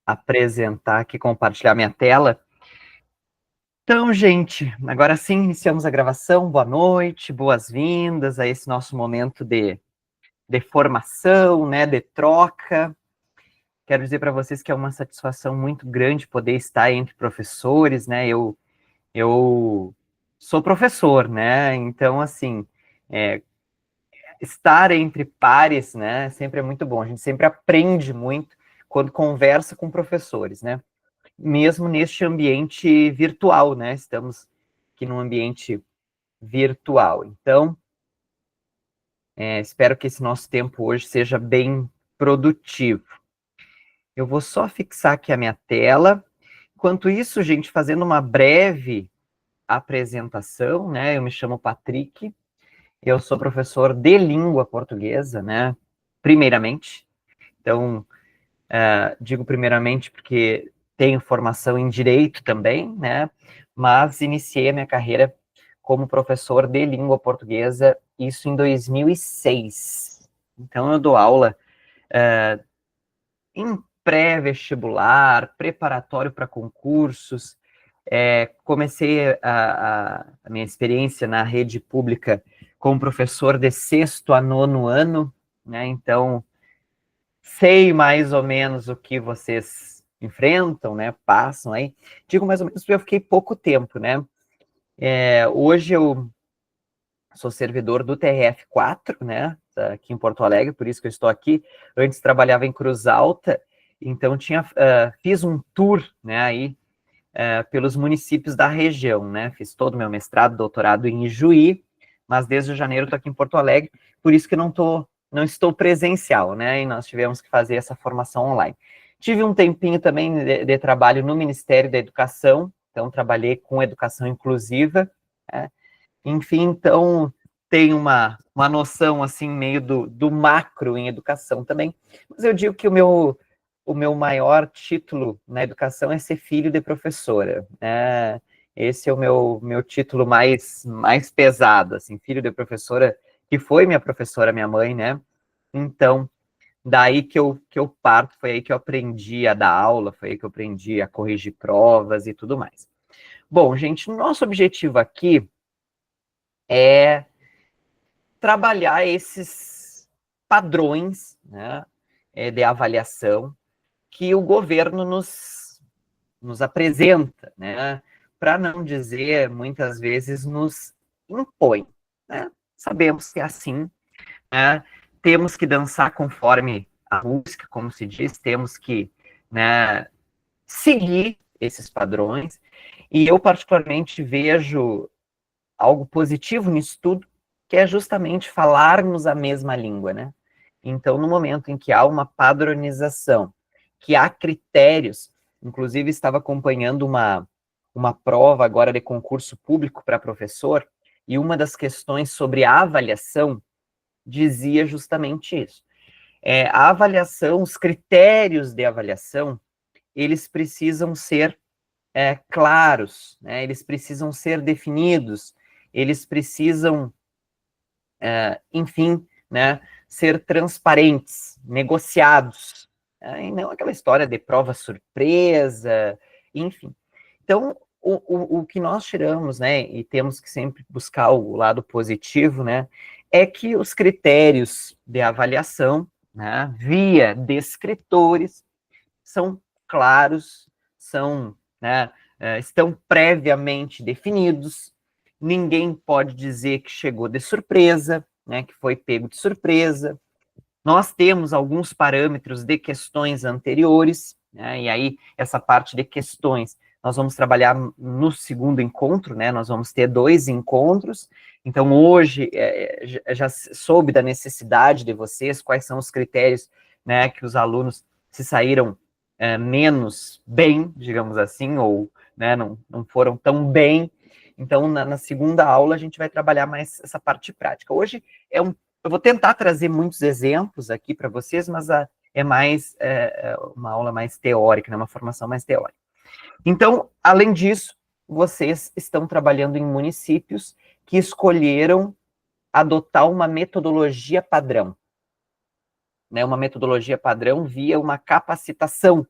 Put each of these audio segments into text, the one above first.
apresentar aqui, compartilhar minha tela. Então, gente, agora sim iniciamos a gravação. Boa noite, boas-vindas a esse nosso momento de formação, né, de troca. Quero dizer para vocês que é uma satisfação muito grande poder estar entre professores, né? Eu sou professor, né? Então, assim, estar entre pares, né, sempre é muito bom. A gente sempre aprende muito quando conversa com professores, né? Mesmo neste ambiente virtual, né? Estamos aqui num ambiente virtual. Então, espero que esse nosso tempo hoje seja bem produtivo. Eu vou só fixar aqui a minha tela. Enquanto isso, gente, fazendo uma breve apresentação, né? Eu me chamo Patrick, eu sou professor de língua portuguesa, né? Primeiramente. Então, digo primeiramente porque tenho formação em direito também, né? Mas iniciei a minha carreira como professor de língua portuguesa, isso em 2006. Então, eu dou aula em pré-vestibular, preparatório para concursos. Comecei a minha experiência na rede pública como professor de sexto a nono ano, né? Então, sei mais ou menos o que vocês enfrentam, né? Passam aí. Digo mais ou menos porque eu fiquei pouco tempo, né? Hoje eu sou servidor do TRF4, né? Aqui em Porto Alegre, por isso que eu estou aqui. Antes trabalhava em Cruz Alta, então fiz um tour, né? Aí pelos municípios da região, né? Fiz todo o meu mestrado, doutorado em Ijuí, mas desde janeiro estou aqui em Porto Alegre, por isso que não estou presencial, né? E nós tivemos que fazer essa formação online. Tive um tempinho também de trabalho no Ministério da Educação, então trabalhei com educação inclusiva, né? Enfim, então tenho uma noção assim meio do macro em educação também, mas eu digo que o meu maior título na educação é ser filho de professora, né? Esse é o meu título mais pesado, assim, filho de professora, que foi minha professora, minha mãe, né? Então, daí que eu parto, foi aí que eu aprendi a dar aula, foi aí que eu aprendi a corrigir provas e tudo mais. Bom, gente, o nosso objetivo aqui é trabalhar esses padrões, né, de avaliação que o governo nos apresenta, né, para não dizer, muitas vezes, nos impõe, né? Sabemos que é assim, né? Temos que dançar conforme a música, como se diz, temos que, né, seguir esses padrões, e eu particularmente vejo algo positivo nisso tudo, que é justamente falarmos a mesma língua, né? Então, no momento em que há uma padronização, que há critérios, inclusive estava acompanhando uma prova agora de concurso público para professor, e uma das questões sobre a avaliação dizia justamente isso. A avaliação, os critérios de avaliação, eles precisam ser claros, né? Eles precisam ser definidos, eles precisam, enfim, né, ser transparentes, negociados, e não aquela história de prova surpresa, enfim. Então, o que nós tiramos, né, e temos que sempre buscar o lado positivo, né, é que os critérios de avaliação, né, via descritores, são claros, são, né, estão previamente definidos, ninguém pode dizer que chegou de surpresa, né, que foi pego de surpresa. Nós temos alguns parâmetros de questões anteriores, né, e aí essa parte de questões nós vamos trabalhar no segundo encontro, né, nós vamos ter 2 encontros, então hoje já soube da necessidade de vocês, quais são os critérios, né, que os alunos se saíram menos bem, digamos assim, ou, né, não foram tão bem. Então, na segunda aula, a gente vai trabalhar mais essa parte prática. Hoje eu vou tentar trazer muitos exemplos aqui para vocês, mas é mais uma aula mais teórica, né, uma formação mais teórica. Então, além disso, vocês estão trabalhando em municípios que escolheram adotar uma metodologia padrão, né, uma metodologia padrão via uma capacitação,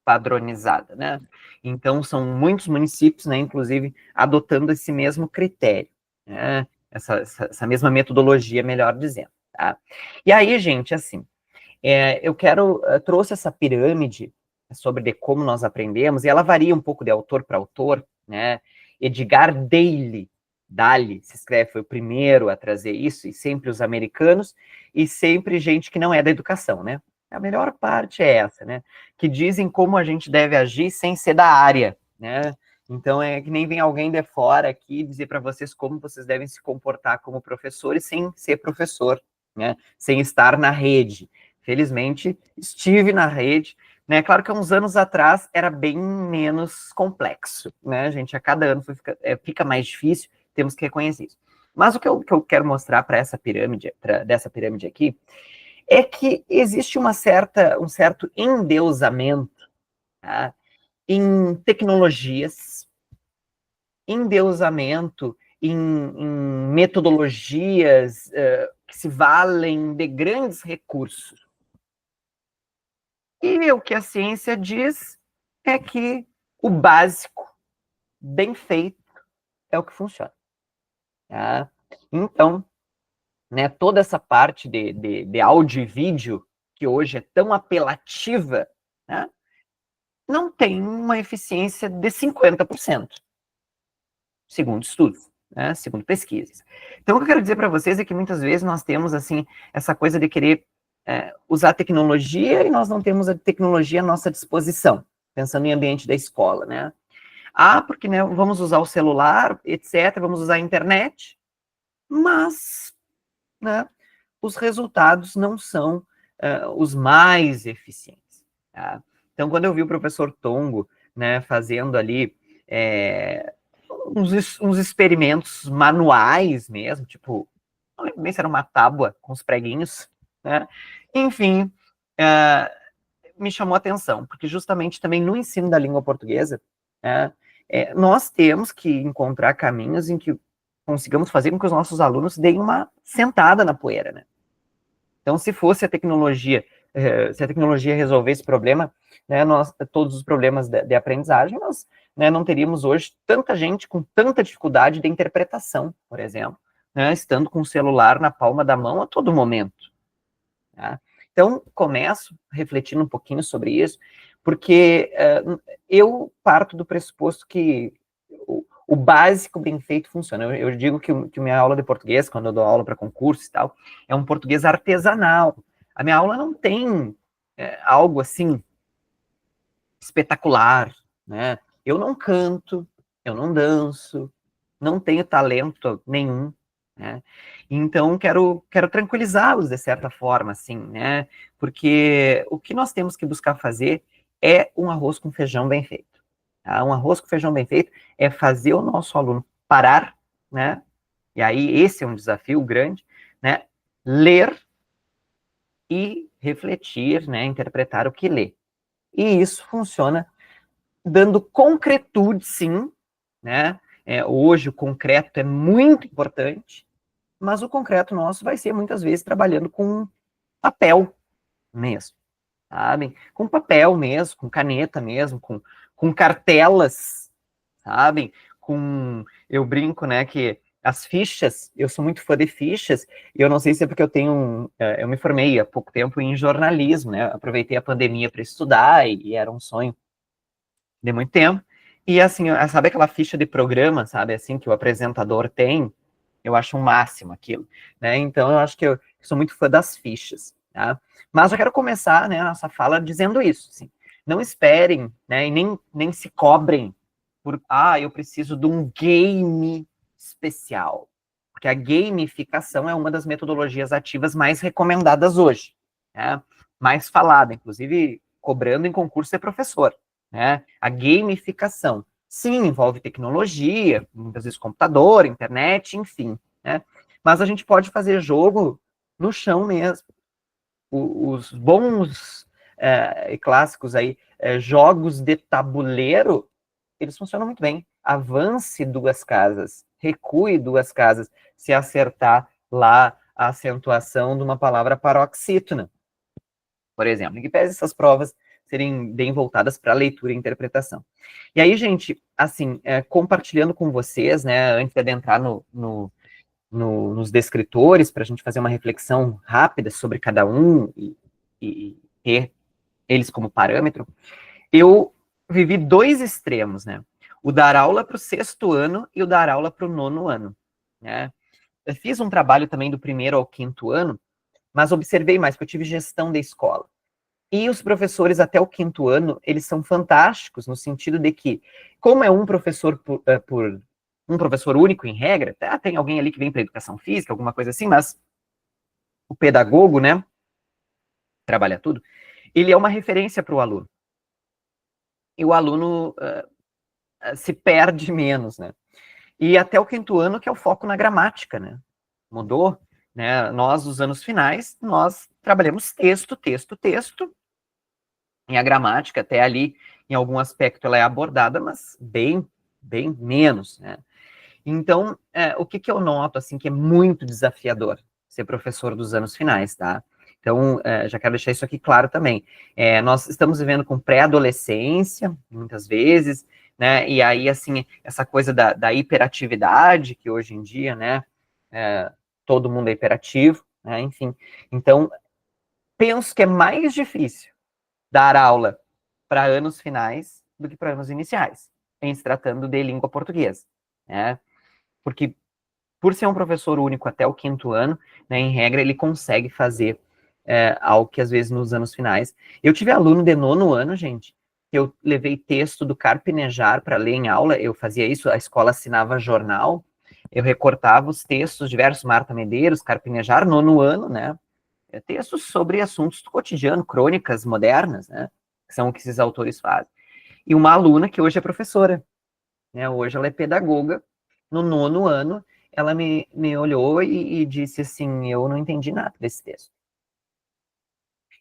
padronizada, né? Então, são muitos municípios, né, inclusive, adotando esse mesmo critério, né? Essa mesma metodologia, melhor dizendo, tá? E aí, gente, assim, eu trouxe essa pirâmide sobre de como nós aprendemos, e ela varia um pouco de autor para autor, né? Edgar Dalley se escreve, foi o primeiro a trazer isso, e sempre os americanos, e sempre gente que não é da educação, né? A melhor parte é essa, né? Que dizem como a gente deve agir sem ser da área, né? Então é que nem vem alguém de fora aqui dizer para vocês como vocês devem se comportar como professores sem ser professor, né? Sem estar na rede. Felizmente, estive na rede, né? Claro que há uns anos atrás era bem menos complexo, né, gente? A cada ano fica mais difícil, temos que reconhecer isso. Mas o que eu quero mostrar para essa pirâmide, dessa pirâmide aqui, é que existe um certo endeusamento, tá, em tecnologias, endeusamento em metodologias que se valem de grandes recursos. E o que a ciência diz é que o básico, bem feito, é o que funciona. Tá? Então, né, toda essa parte de áudio e vídeo, que hoje é tão apelativa, né, não tem uma eficiência de 50%, segundo estudos, né, segundo pesquisas. Então, o que eu quero dizer para vocês é que muitas vezes nós temos assim essa coisa de querer usar tecnologia e nós não temos a tecnologia à nossa disposição, pensando em ambiente da escola, né? Porque né, vamos usar o celular, etc., vamos usar a internet, mas né, os resultados não são os mais eficientes. Tá? Então, quando eu vi o professor Tongo, né, fazendo ali uns experimentos manuais mesmo, tipo, não lembro bem se era uma tábua com os preguinhos, né? Enfim, me chamou a atenção, porque justamente também no ensino da língua portuguesa, né, nós temos que encontrar caminhos em que consigamos fazer com que os nossos alunos deem uma sentada na poeira, né? Então, se fosse a tecnologia, se a tecnologia resolver esse problema, né, todos os problemas de aprendizagem, nós né, não teríamos hoje tanta gente com tanta dificuldade de interpretação, por exemplo, né, estando com o celular na palma da mão a todo momento. Tá? Então, começo refletindo um pouquinho sobre isso, porque eu parto do pressuposto que o básico bem feito funciona. Eu digo que minha aula de português, quando eu dou aula para concurso e tal, é um português artesanal. A minha aula não tem algo assim espetacular, né? Eu não canto, eu não danço, não tenho talento nenhum, né? Então, quero tranquilizá-los de certa forma, assim, né? Porque o que nós temos que buscar fazer é um arroz com feijão bem feito. Tá? Um arroz com feijão bem feito é fazer o nosso aluno parar, né? E aí esse é um desafio grande, né? Ler e refletir, né? Interpretar o que lê. E isso funciona dando concretude, sim, né? Hoje o concreto é muito importante, mas o concreto nosso vai ser muitas vezes trabalhando com papel mesmo, sabem? Com papel mesmo, com caneta mesmo, com cartelas, sabem? Eu brinco, né, que as fichas, eu sou muito fã de fichas, e eu não sei se é porque eu me formei há pouco tempo em jornalismo, né? Aproveitei a pandemia para estudar e era um sonho de muito tempo. E assim, sabe aquela ficha de programa, sabe, assim, que o apresentador tem? Eu acho um máximo aquilo, né? Então, eu acho que eu sou muito fã das fichas, tá? Mas eu quero começar, né, a nossa fala dizendo isso, assim. Não esperem, né, e nem se cobrem eu preciso de um game especial. Porque a gamificação é uma das metodologias ativas mais recomendadas hoje, né? Mais falada, inclusive cobrando em concurso de professor, né? A gamificação. Sim, envolve tecnologia, muitas vezes computador, internet, enfim, né? Mas a gente pode fazer jogo no chão mesmo. Os bons e clássicos aí, jogos de tabuleiro, eles funcionam muito bem. Avance 2 casas, recue 2 casas, se acertar lá a acentuação de uma palavra paroxítona, por exemplo. Em que pese essas provas serem bem voltadas para leitura e interpretação. E aí, gente, assim, compartilhando com vocês, né, antes de adentrar nos descritores, para a gente fazer uma reflexão rápida sobre cada um e ter eles como parâmetro, eu vivi dois extremos, né? O dar aula para o sexto ano e o dar aula para o nono ano, né? Eu fiz um trabalho também do primeiro ao quinto ano, mas observei mais, porque eu tive gestão da escola. E os professores até o quinto ano, eles são fantásticos no sentido de que, como é um professor por um professor único em regra, tem alguém ali que vem para educação física, alguma coisa assim, mas o pedagogo, né, trabalha tudo, ele é uma referência para o aluno. E o aluno se perde menos, né? E até o quinto ano, que é o foco na gramática, né? Mudou, né? Nós, nos anos finais, nós trabalhamos texto, texto, texto, e a gramática, até ali, em algum aspecto, ela é abordada, mas bem menos, né? Então, o que eu noto, assim, que é muito desafiador ser professor dos anos finais, tá? Então, já quero deixar isso aqui claro também. Nós estamos vivendo com pré-adolescência, muitas vezes, né? E aí, assim, essa coisa da hiperatividade, que hoje em dia, né? Todo mundo é hiperativo, né? Enfim. Então, penso que é mais difícil dar aula para anos finais do que para anos iniciais, em se tratando de língua portuguesa, né? Porque, por ser um professor único até o quinto ano, né, em regra, ele consegue fazer algo que, às vezes, nos anos finais... Eu tive aluno de nono ano, gente, que eu levei texto do Carpinejar para ler em aula, eu fazia isso, a escola assinava jornal, eu recortava os textos diversos, Marta Medeiros, Carpinejar, nono ano, né, textos sobre assuntos do cotidiano, crônicas modernas, né, que são o que esses autores fazem. E uma aluna que hoje é professora, né, hoje ela é pedagoga, no nono ano, ela me olhou e disse assim, eu não entendi nada desse texto.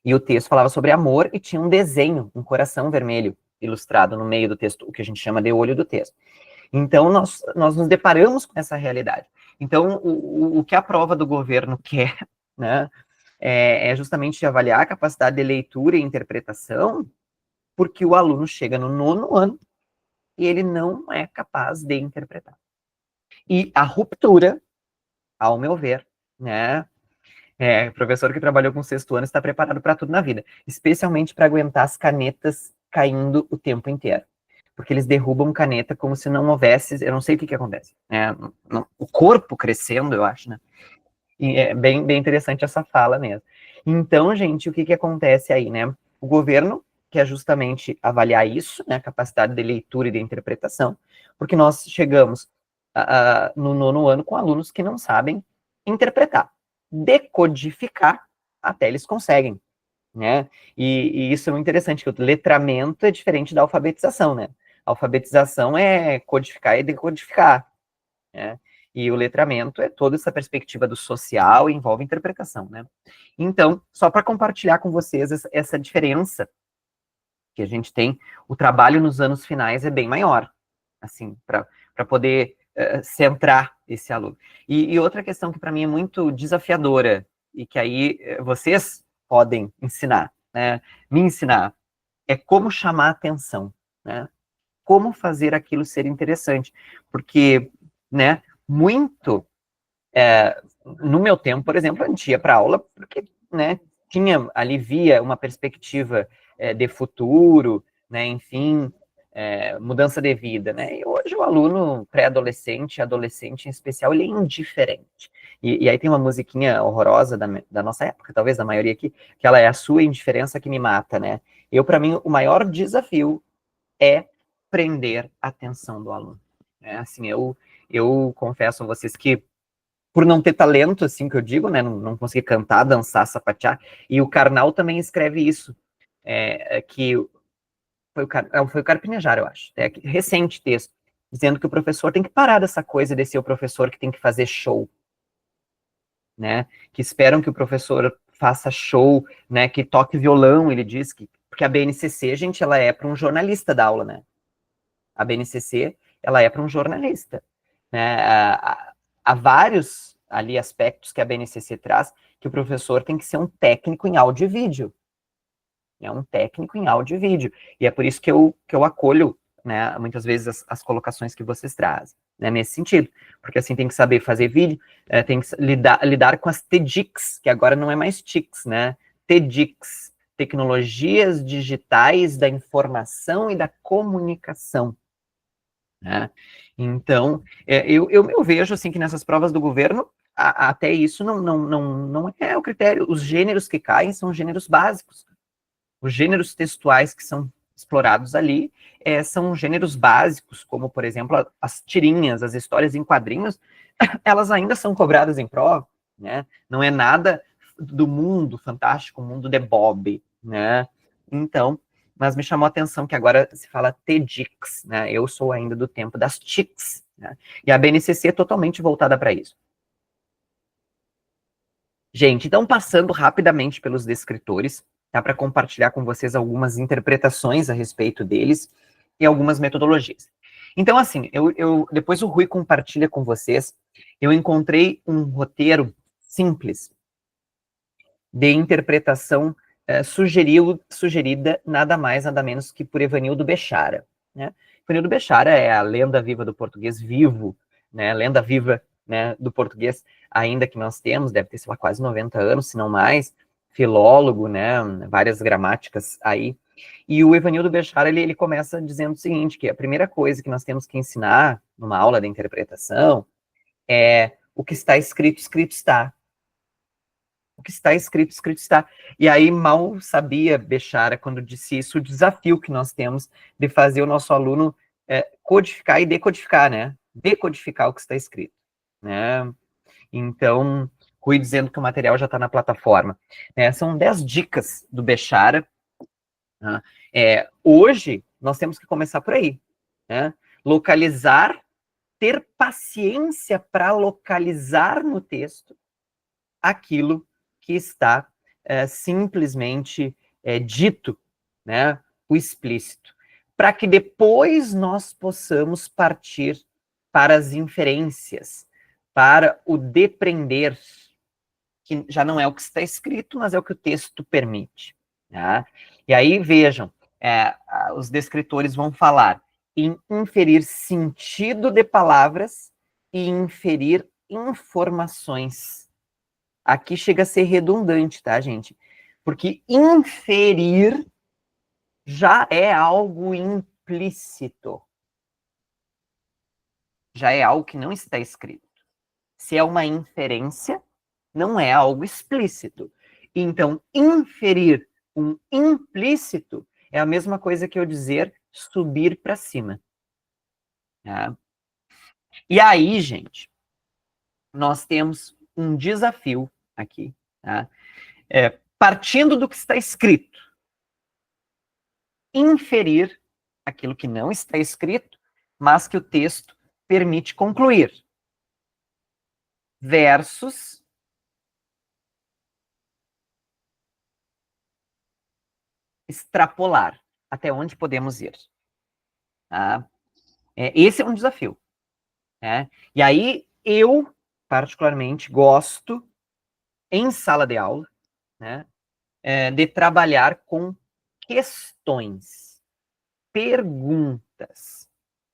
E o texto falava sobre amor e tinha um desenho, um coração vermelho, ilustrado no meio do texto, o que a gente chama de olho do texto. Então, nós nos deparamos com essa realidade. Então, o que a prova do governo quer, né, é justamente avaliar a capacidade de leitura e interpretação, porque o aluno chega no nono ano e ele não é capaz de interpretar. E a ruptura, ao meu ver, né, professor que trabalhou com sexto ano está preparado para tudo na vida, especialmente para aguentar as canetas caindo o tempo inteiro. Porque eles derrubam caneta como se não houvesse, eu não sei o que acontece. O corpo crescendo, eu acho, né? E é bem interessante essa fala mesmo. Então, gente, o que acontece aí, né? O governo quer justamente avaliar isso, né? A capacidade de leitura e de interpretação, porque nós chegamos no nono ano com alunos que não sabem interpretar. Decodificar, até eles conseguem, né? E isso é muito interessante, que o letramento é diferente da alfabetização, né? A alfabetização é codificar e decodificar, né? E o letramento é toda essa perspectiva do social e envolve interpretação, né? Então, só para compartilhar com vocês essa diferença que a gente tem, o trabalho nos anos finais é bem maior, assim, para poder centrar esse aluno. E outra questão que para mim é muito desafiadora, e que aí vocês podem ensinar, né? Me ensinar, é como chamar a atenção, né? Como fazer aquilo ser interessante. Porque, né, muito, no meu tempo, por exemplo, a gente ia para aula porque, né, tinha ali, via uma perspectiva de futuro, né, enfim, mudança de vida, né, e hoje o aluno pré-adolescente, adolescente em especial, ele é indiferente. E aí tem uma musiquinha horrorosa da nossa época, talvez da maioria aqui, que ela é a sua indiferença que me mata, né. Para mim, o maior desafio é prender a atenção do aluno. Assim, eu confesso a vocês que, por não ter talento, assim que eu digo, né, não conseguir cantar, dançar, sapatear, e o Karnal também escreve isso, que foi o Carpinejar, eu acho, recente texto, dizendo que o professor tem que parar dessa coisa de ser o professor que tem que fazer show, né, que esperam que o professor faça show, né, que toque violão, ele diz que, porque a BNCC, gente, ela é para um jornalista da aula, né, a BNCC, ela é para um jornalista, né? Há vários ali aspectos que a BNCC traz que o professor tem que ser um técnico em áudio e vídeo, é um técnico em áudio e vídeo. E é por isso que eu acolho, né, muitas vezes as colocações que vocês trazem, né, nesse sentido. Porque assim, tem que saber fazer vídeo, tem que lidar com as TEDx, que agora não é mais TICs, né? TEDx, Tecnologias Digitais da Informação e da Comunicação. Né? Então, eu vejo assim que nessas provas do governo, até isso não é o critério. Os gêneros que caem são gêneros básicos. Os gêneros textuais que são explorados ali são gêneros básicos, como, por exemplo, as tirinhas, as histórias em quadrinhos, elas ainda são cobradas em prova, né? Não é nada do mundo fantástico, o mundo de Bob, né? Então, mas me chamou a atenção que agora se fala TEDx, né? Eu sou ainda do tempo das TICs, né? E a BNCC é totalmente voltada para isso. Gente, então passando rapidamente pelos descritores, tá? Para compartilhar com vocês algumas interpretações a respeito deles e algumas metodologias. Então, assim, depois o Rui compartilha com vocês, eu encontrei um roteiro simples de interpretação sugerida nada mais, nada menos que por Evanildo Bechara. Né? Evanildo Bechara é a lenda viva do português vivo, né? Lenda viva, né, do português ainda que nós temos, deve ter, sei lá, quase 90 anos, se não mais, filólogo, né, várias gramáticas aí. E o Evanildo Bechara, ele começa dizendo o seguinte, que a primeira coisa que nós temos que ensinar numa aula de interpretação é o que está escrito, escrito está. O que está escrito, escrito está. E aí mal sabia Bechara, quando disse isso, o desafio que nós temos de fazer o nosso aluno codificar e decodificar, né? Decodificar o que está escrito, né? Então, Rui dizendo que o material já está na plataforma. São 10 dicas do Bechara. Né? Hoje, nós temos que começar por aí. Né? Localizar, ter paciência para localizar no texto aquilo que está simplesmente dito, né, o explícito, para que depois nós possamos partir para as inferências, para o depreender, que já não é o que está escrito, mas é o que o texto permite. Né? E aí, vejam, os descritores vão falar em inferir sentido de palavras e inferir informações. Aqui chega a ser redundante, tá, gente? Porque inferir já é algo implícito. Já é algo que não está escrito. Se é uma inferência, não é algo explícito. Então, inferir um implícito é a mesma coisa que eu dizer subir para cima. Tá? E aí, gente, nós temos um desafio aqui, tá? Partindo do que está escrito, inferir aquilo que não está escrito, mas que o texto permite concluir, versus extrapolar, até onde podemos ir. Tá? Esse é um desafio. Né? E aí, eu, particularmente, gosto, em sala de aula, né, de trabalhar com questões, perguntas.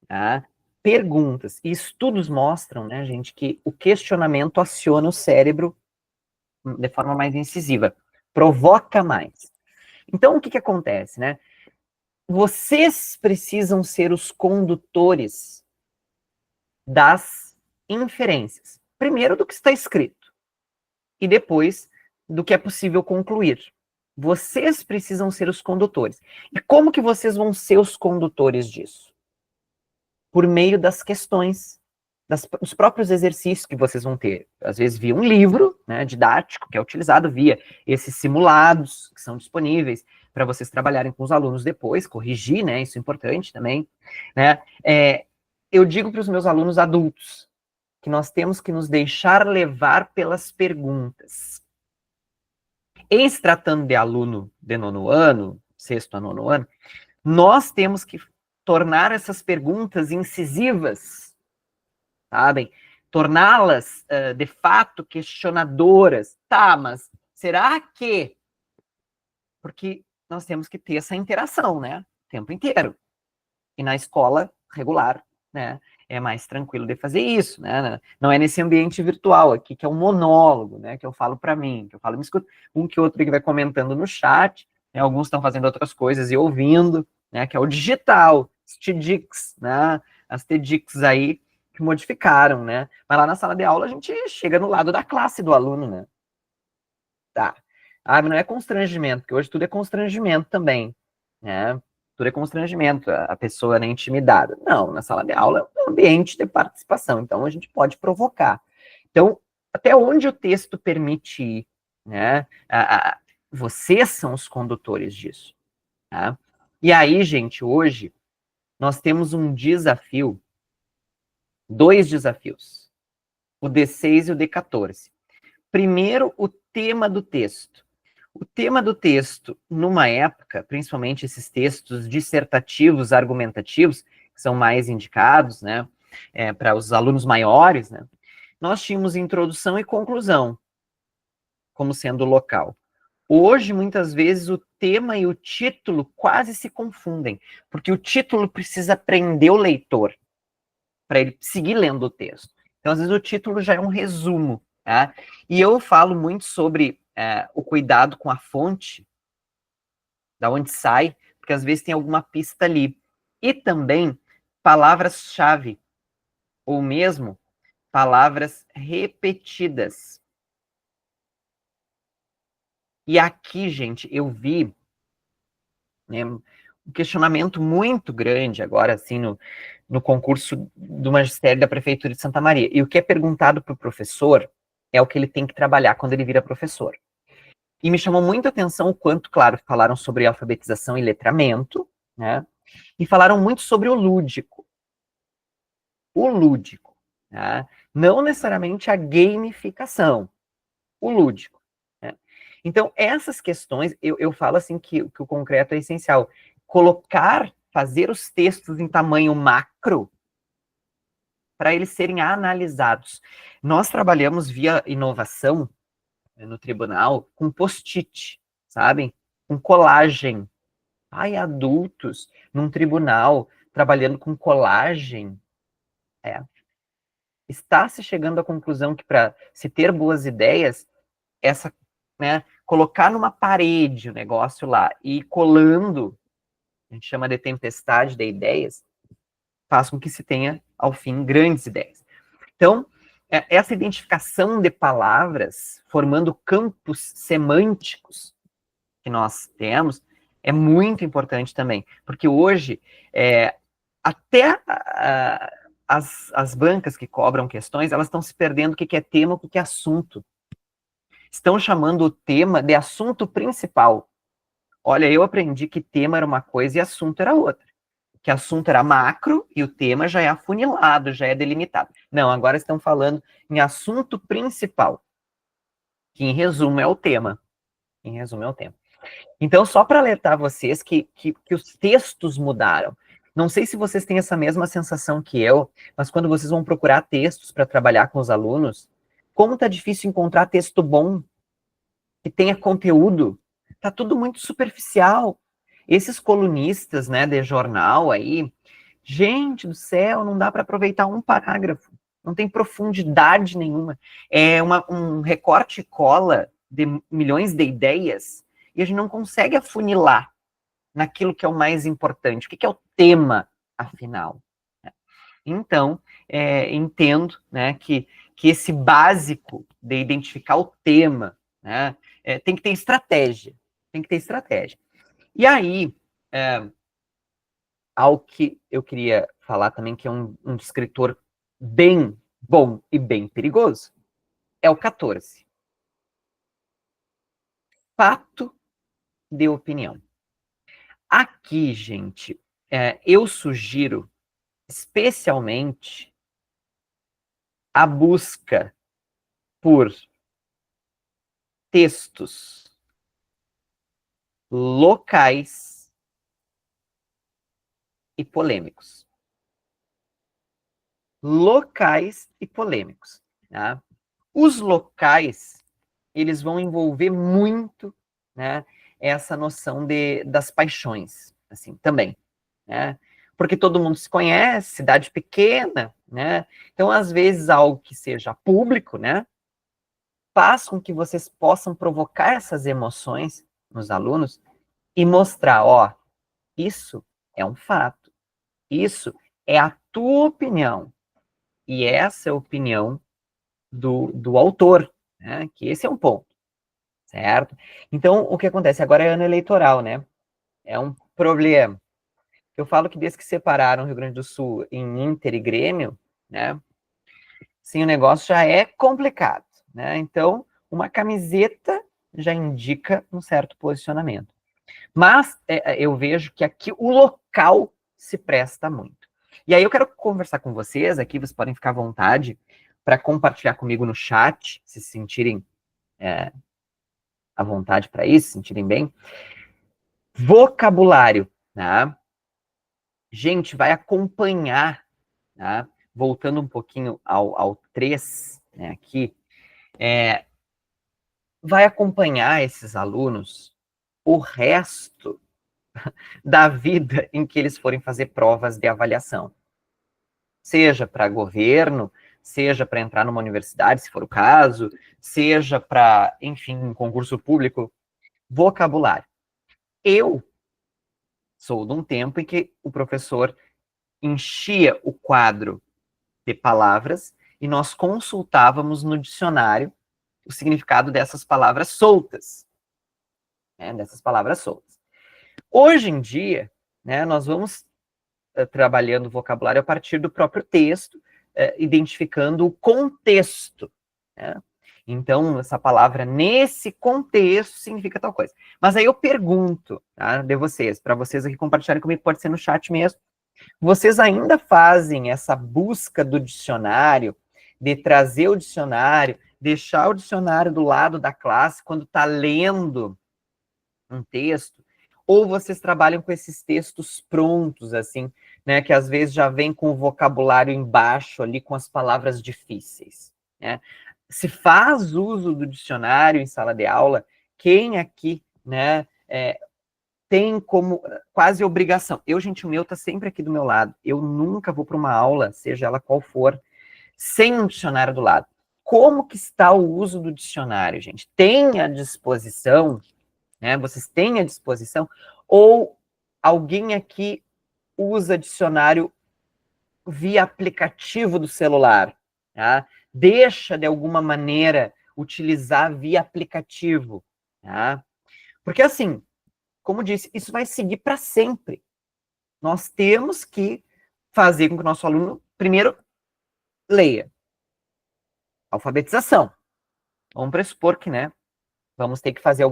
Tá? Perguntas. E estudos mostram, né, gente, que o questionamento aciona o cérebro de forma mais incisiva, provoca mais. Então, o que acontece, né? Vocês precisam ser os condutores das inferências. Primeiro do que está escrito e depois do que é possível concluir. Vocês precisam ser os condutores. E como que vocês vão ser os condutores disso? Por meio das questões, dos próprios exercícios que vocês vão ter. Às vezes via um livro, né, didático, que é utilizado via esses simulados que são disponíveis para vocês trabalharem com os alunos depois, corrigir, né, isso é importante também. Né? Eu digo para os meus alunos adultos que nós temos que nos deixar levar pelas perguntas. Em se tratando de aluno de nono ano, sexto a nono ano, nós temos que tornar essas perguntas incisivas, sabem? Torná-las, de fato, questionadoras. Tá, mas será que... Porque nós temos que ter essa interação, né? O tempo inteiro. E na escola regular, né? É mais tranquilo de fazer isso, né? Não é nesse ambiente virtual aqui, que é um monólogo, né? Que eu falo para mim, que eu falo, me escuta, um que outro que vai comentando no chat, né? Alguns estão fazendo outras coisas e ouvindo, né? Que é o digital, os TEDx, né? As TEDx aí que modificaram, né? Mas lá na sala de aula a gente chega no lado da classe do aluno, né? Tá. Ah, mas não é constrangimento, porque hoje tudo é constrangimento também, né? Tudo é constrangimento, a pessoa é intimidada. Não, na sala de aula é um ambiente de participação, então a gente pode provocar. Então, até onde o texto permite ir, né? Vocês são os condutores disso, tá? E aí, gente, hoje nós temos um desafio, dois desafios, o D6 e o D14. Primeiro, o tema do texto. O tema do texto, numa época, principalmente esses textos dissertativos, argumentativos, que são mais indicados, né, para os alunos maiores, né, nós tínhamos introdução e conclusão como sendo o local. Hoje, muitas vezes, o tema e o título quase se confundem, porque o título precisa prender o leitor para ele seguir lendo o texto. Então, às vezes, o título já é um resumo, tá? E eu falo muito sobre o cuidado com a fonte, da onde sai, porque às vezes tem alguma pista ali. E também palavras-chave, ou mesmo palavras repetidas. E aqui, gente, eu vi, né, um questionamento muito grande agora, assim, no concurso do magistério da Prefeitura de Santa Maria. E o que é perguntado para o professor é o que ele tem que trabalhar quando ele vira professor. E me chamou muito a atenção o quanto, claro, falaram sobre alfabetização e letramento, né? E falaram muito sobre o lúdico. O lúdico, tá? Não necessariamente a gamificação, o lúdico. Né? Então, essas questões, eu falo assim que o concreto é essencial. Colocar, fazer os textos em tamanho macro para eles serem analisados. Nós trabalhamos via inovação no tribunal com post-it, sabem? Com colagem. Ai, adultos num tribunal trabalhando com colagem. É, está se chegando à conclusão que para se ter boas ideias, essa, né, colocar numa parede o negócio lá e ir colando, a gente chama de tempestade de ideias, faz com que se tenha, ao fim, grandes ideias. Então, essa identificação de palavras, formando campos semânticos que nós temos, é muito importante também, porque hoje, até as bancas que cobram questões, elas estão se perdendo o que é tema, o que é assunto. Estão chamando o tema de assunto principal. Olha, eu aprendi que tema era uma coisa e assunto era outra. Que assunto era macro e o tema já é afunilado, já é delimitado. Não, agora estão falando em assunto principal, que em resumo é o tema. Em resumo é o tema. Então, só para alertar vocês que os textos mudaram. Não sei se vocês têm essa mesma sensação que eu, mas quando vocês vão procurar textos para trabalhar com os alunos, como está difícil encontrar texto bom, que tenha conteúdo. Tá tudo muito superficial. Esses colunistas, né, de jornal aí, gente do céu, não dá para aproveitar um parágrafo. Não tem profundidade nenhuma. É um recorte e cola de milhões de ideias e a gente não consegue afunilar naquilo que é o mais importante. O que é o tema, afinal? Então, entendo, né, que esse básico de identificar o tema, né, tem que ter estratégia. Tem que ter estratégia. E aí, algo que eu queria falar também, que é um escritor bem bom e bem perigoso, é o 14. Fato de opinião. Aqui, gente, eu sugiro especialmente a busca por textos locais e polêmicos. Locais e polêmicos. Tá? Os locais, eles vão envolver muito, né, essa noção das paixões, assim, também, né? Porque todo mundo se conhece, cidade pequena, né? Então, às vezes, algo que seja público, né? Faz com que vocês possam provocar essas emoções nos alunos e mostrar, ó, isso é um fato, isso é a tua opinião, e essa é a opinião do autor, né? Que esse é um ponto, certo? Então, o que acontece? Agora é ano eleitoral, né? É um problema. Eu falo que desde que separaram o Rio Grande do Sul em Inter e Grêmio, né? Sim, o negócio já é complicado, né? Então, uma camiseta já indica um certo posicionamento. Mas eu vejo que aqui o local se presta muito. E aí eu quero conversar com vocês aqui, vocês podem ficar à vontade para compartilhar comigo no chat, se sentirem à vontade para isso, se sentirem bem. Vocabulário, né? Gente, vai acompanhar, tá? Voltando um pouquinho ao 3, né, aqui, vai acompanhar esses alunos o resto da vida em que eles forem fazer provas de avaliação. Seja para governo, seja para entrar numa universidade, se for o caso, seja para, enfim, um concurso público, vocabulário. Eu sou de um tempo em que o professor enchia o quadro de palavras e nós consultávamos no dicionário o significado dessas palavras soltas, né, dessas palavras soltas. Hoje em dia, né, nós vamos trabalhando o vocabulário a partir do próprio texto, identificando o contexto, né? Então, essa palavra nesse contexto significa tal coisa. Mas aí eu pergunto, tá, de vocês, para vocês aqui compartilharem comigo, pode ser no chat mesmo, vocês ainda fazem essa busca do dicionário, de trazer o dicionário, deixar o dicionário do lado da classe quando está lendo um texto, ou vocês trabalham com esses textos prontos, assim, né, que às vezes já vem com o vocabulário embaixo ali, com as palavras difíceis, né? Se faz uso do dicionário em sala de aula, quem aqui, né, tem como quase obrigação. Eu, gente, o meu tá sempre aqui do meu lado. Eu nunca vou para uma aula, seja ela qual for, sem um dicionário do lado. Como que está o uso do dicionário, gente? Tem à disposição, né? Vocês têm à disposição? Ou alguém aqui usa dicionário via aplicativo do celular, tá? Deixa, de alguma maneira, utilizar via aplicativo, tá? Porque, assim, como disse, isso vai seguir para sempre. Nós temos que fazer com que o nosso aluno, primeiro, leia. Alfabetização. Vamos pressupor que, né, vamos ter que fazer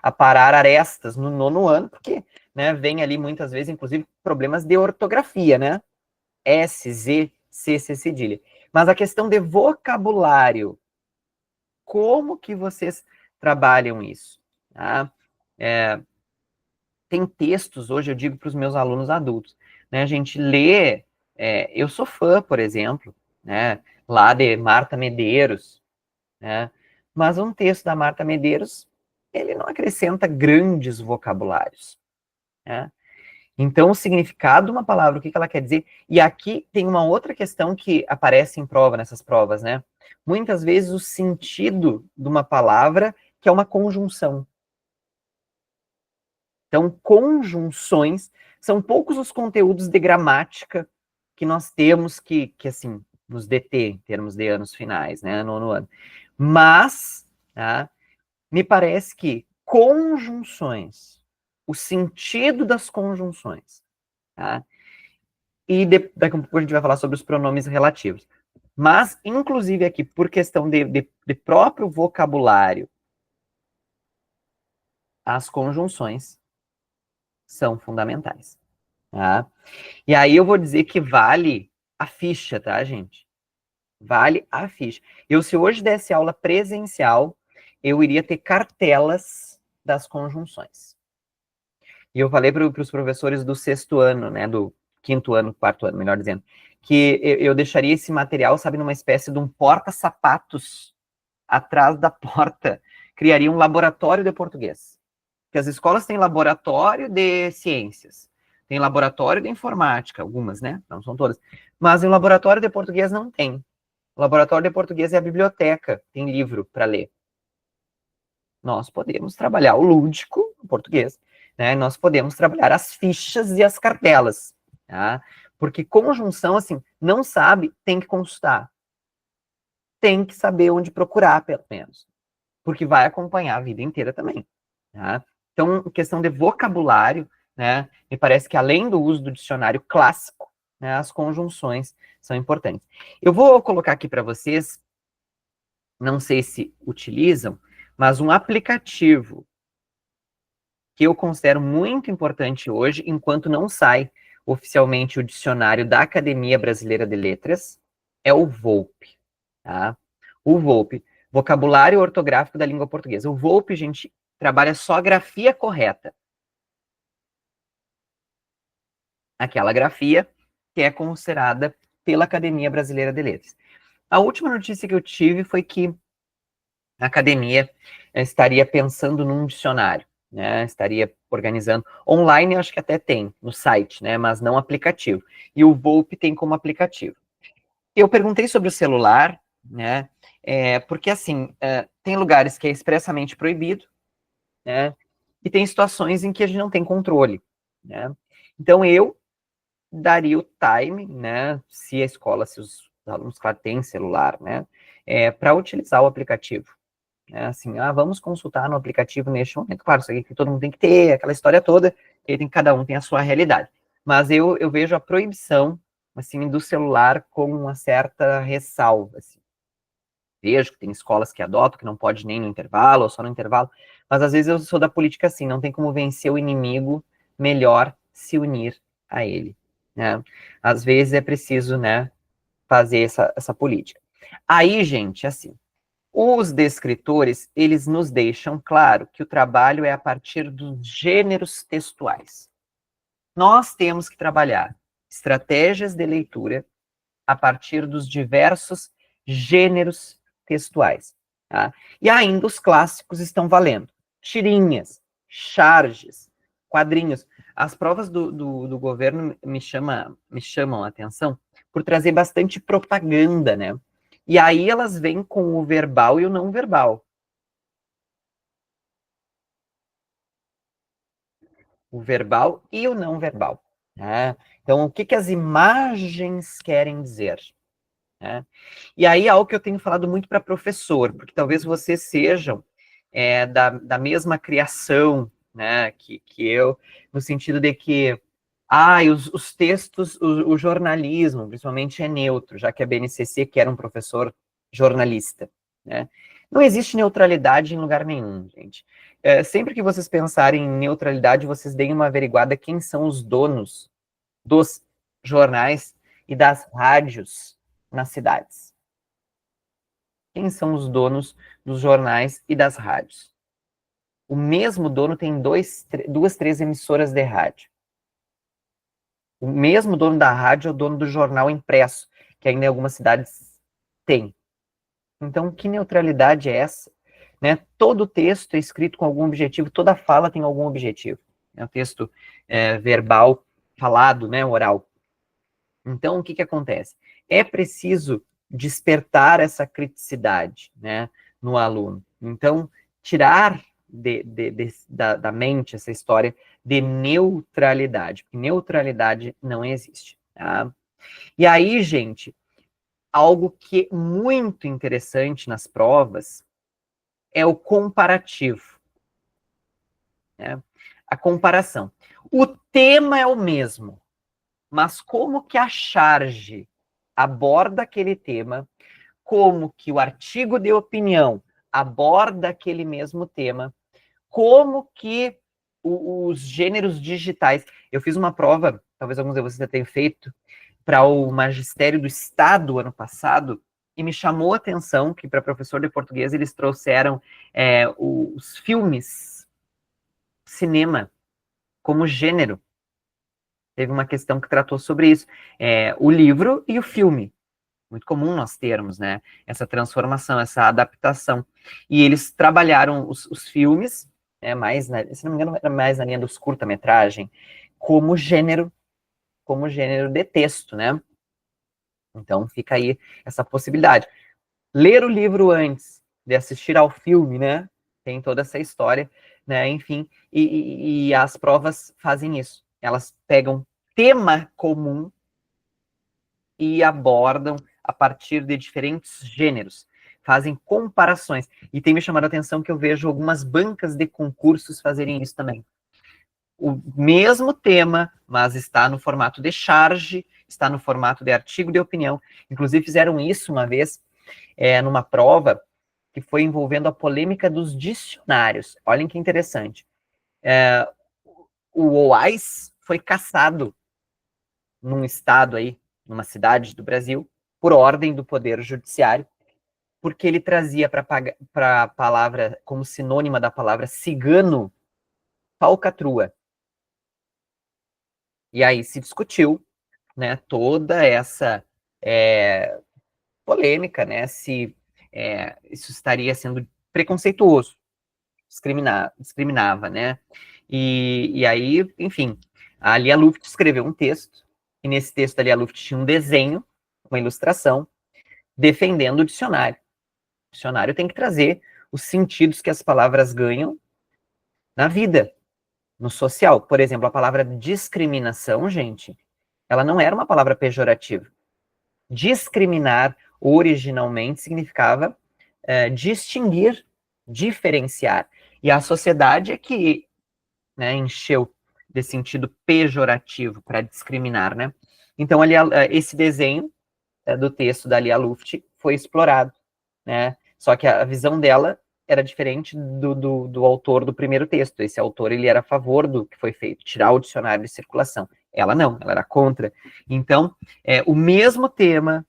aparar arestas no 9º ano, porque, né, vem ali muitas vezes, inclusive, problemas de ortografia, né? S, Z, C, C, cedilha. Mas a questão de vocabulário, como que vocês trabalham isso? Tá? Tem textos, hoje eu digo para os meus alunos adultos, né, a gente lê, eu sou fã, por exemplo, né, lá de Marta Medeiros, né, mas um texto da Marta Medeiros, ele não acrescenta grandes vocabulários, né? Então, o significado de uma palavra, o que ela quer dizer, e aqui tem uma outra questão que aparece em prova, nessas provas, né? Muitas vezes o sentido de uma palavra, que é uma conjunção. Então, conjunções, são poucos os conteúdos de gramática que nós temos que assim, nos deter em termos de anos finais, né, no ano. Mas, tá, me parece que conjunções, o sentido das conjunções, tá, e daqui a pouco a gente vai falar sobre os pronomes relativos. Mas, inclusive aqui, por questão de próprio vocabulário, as conjunções são fundamentais. Tá? E aí eu vou dizer que vale a ficha, tá, gente? Vale a ficha. Se hoje desse aula presencial, eu iria ter cartelas das conjunções. E eu falei para os professores do 6º ano, né, do 5º ano, 4º ano, melhor dizendo, que eu deixaria esse material, sabe, numa espécie de um porta-sapatos atrás da porta. Criaria um laboratório de português. que as escolas têm laboratório de ciências, tem laboratório de informática, algumas, né? Não são todas. Mas o laboratório de português não tem. O laboratório de português é a biblioteca, tem livro para ler. Nós podemos trabalhar o lúdico, o português, né? Nós podemos trabalhar as fichas e as cartelas, tá? Porque conjunção, assim, não sabe, tem que consultar. Tem que saber onde procurar, pelo menos. Porque vai acompanhar a vida inteira também, tá? Então, questão de vocabulário, né? Me parece que além do uso do dicionário clássico, né, as conjunções são importantes. Eu vou colocar aqui para vocês, não sei se utilizam, mas um aplicativo que eu considero muito importante hoje, enquanto não sai oficialmente o dicionário da Academia Brasileira de Letras, é o VOLP, tá? O VOLP, Vocabulário Ortográfico da Língua Portuguesa. O VOLP, gente, trabalha só a grafia correta. Aquela grafia que é considerada pela Academia Brasileira de Letras. A última notícia que eu tive foi que a academia estaria pensando num dicionário, né? Estaria organizando. Online, eu acho que até tem no site, né? Mas não aplicativo. E o VoLP tem como aplicativo. Eu perguntei sobre o celular, né? Porque, assim, tem lugares que é expressamente proibido, né? E tem situações em que a gente não tem controle, né? Então, eu daria o time, né? Se a escola, se os alunos, claro, têm celular, né? Para utilizar o aplicativo. Assim, vamos consultar no aplicativo neste momento. Claro, isso aqui que todo mundo tem que ter, aquela história toda, que cada um tem a sua realidade. Mas eu vejo a proibição, assim, do celular com uma certa ressalva, assim. Vejo que tem escolas que adotam, que não pode nem no intervalo, ou só no intervalo, mas às vezes eu sou da política assim, não tem como vencer o inimigo, melhor se unir a ele, né? Às vezes é preciso, né, fazer essa política. Aí, gente, assim, os descritores, eles nos deixam claro que o trabalho é a partir dos gêneros textuais. Nós temos que trabalhar estratégias de leitura a partir dos diversos gêneros textuais. Tá? E ainda os clássicos estão valendo. Tirinhas, charges, quadrinhos. As provas do governo me chamam a atenção por trazer bastante propaganda, né? E aí elas vêm com o verbal e o não verbal. O verbal e o não verbal. Né? Então, o que as imagens querem dizer? Né? E aí, algo que eu tenho falado muito para professor, porque talvez vocês sejam da mesma criação, né, que eu, no sentido de que os textos, o jornalismo, principalmente, é neutro, já que a BNCC quer um professor jornalista, né? Não existe neutralidade em lugar nenhum, gente. Sempre que vocês pensarem em neutralidade, vocês deem uma averiguada quem são os donos dos jornais e das rádios nas cidades. Quem são os donos dos jornais e das rádios? O mesmo dono tem duas, três emissoras de rádio. O mesmo dono da rádio é o dono do jornal impresso, que ainda em algumas cidades tem. Então, que neutralidade é essa? Né? Todo texto é escrito com algum objetivo, toda fala tem algum objetivo. É um texto verbal, falado, né, oral. Então, o que acontece? É preciso despertar essa criticidade, né, no aluno. Então, tirar da mente essa história de neutralidade, porque neutralidade não existe. Tá? E aí, gente, algo que é muito interessante nas provas é o comparativo. Né? A comparação. O tema é o mesmo, mas como que a charge aborda aquele tema, como que o artigo de opinião aborda aquele mesmo tema, como que os gêneros digitais. Eu fiz uma prova, talvez alguns de vocês já tenham feito, para o Magistério do Estado ano passado, e me chamou a atenção que para professor de português eles trouxeram os filmes, cinema, como gênero. Teve uma questão que tratou sobre isso. O livro e o filme. Muito comum nós termos, né? Essa transformação, essa adaptação. E eles trabalharam os filmes mais, se não me engano, era mais na linha dos curta-metragem, como gênero de texto, né? Então fica aí essa possibilidade. Ler o livro antes de assistir ao filme, né? Tem toda essa história, né? Enfim, e as provas fazem isso. Elas pegam tema comum e abordam a partir de diferentes gêneros, fazem comparações. E tem me chamado a atenção que eu vejo algumas bancas de concursos fazerem isso também. O mesmo tema, mas está no formato de charge, está no formato de artigo de opinião. Inclusive fizeram isso uma vez numa prova que foi envolvendo a polêmica dos dicionários. Olhem que interessante. O OAS foi cassado num estado aí, numa cidade do Brasil, por ordem do Poder Judiciário, porque ele trazia para a palavra, como sinônima da palavra cigano, falcatrua. E aí se discutiu, né, toda essa polêmica, né, se isso estaria sendo preconceituoso, discriminava, né, e aí, enfim, a Lia Luft escreveu um texto, e nesse texto a Lia Luft tinha um desenho, uma ilustração, defendendo o dicionário. O dicionário tem que trazer os sentidos que as palavras ganham na vida, no social. Por exemplo, a palavra discriminação, gente, ela não era uma palavra pejorativa. Discriminar, originalmente, significava distinguir, diferenciar. E a sociedade é que, né, encheu de sentido pejorativo para discriminar, né? Então, ali, esse desenho do texto da Lia Luft foi explorado, né? Só que a visão dela era diferente do autor do primeiro texto. Esse autor, ele era a favor do que foi feito, tirar o dicionário de circulação. Ela não, ela era contra. Então, o mesmo tema,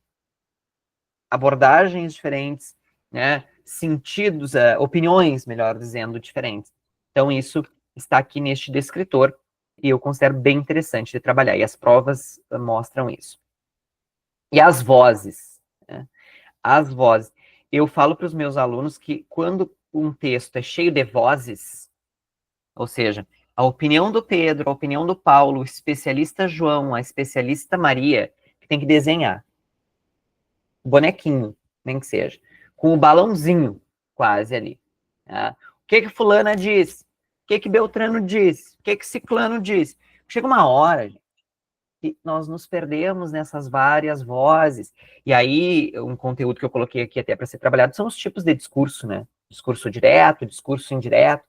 abordagens diferentes, né? Sentidos, opiniões, melhor dizendo, diferentes. Então, isso está aqui neste descritor, e eu considero bem interessante de trabalhar, e as provas mostram isso. E as vozes, né? As vozes. Eu falo para os meus alunos que quando um texto é cheio de vozes, ou seja, a opinião do Pedro, a opinião do Paulo, o especialista João, a especialista Maria, que tem que desenhar. Bonequinho, nem que seja. Com o balãozinho, quase ali. Tá? O que fulana diz? O que Beltrano diz? O que ciclano diz? Chega uma hora, gente, que nós nos perdemos nessas várias vozes. E aí, um conteúdo que eu coloquei aqui até para ser trabalhado são os tipos de discurso, né? Discurso direto, discurso indireto.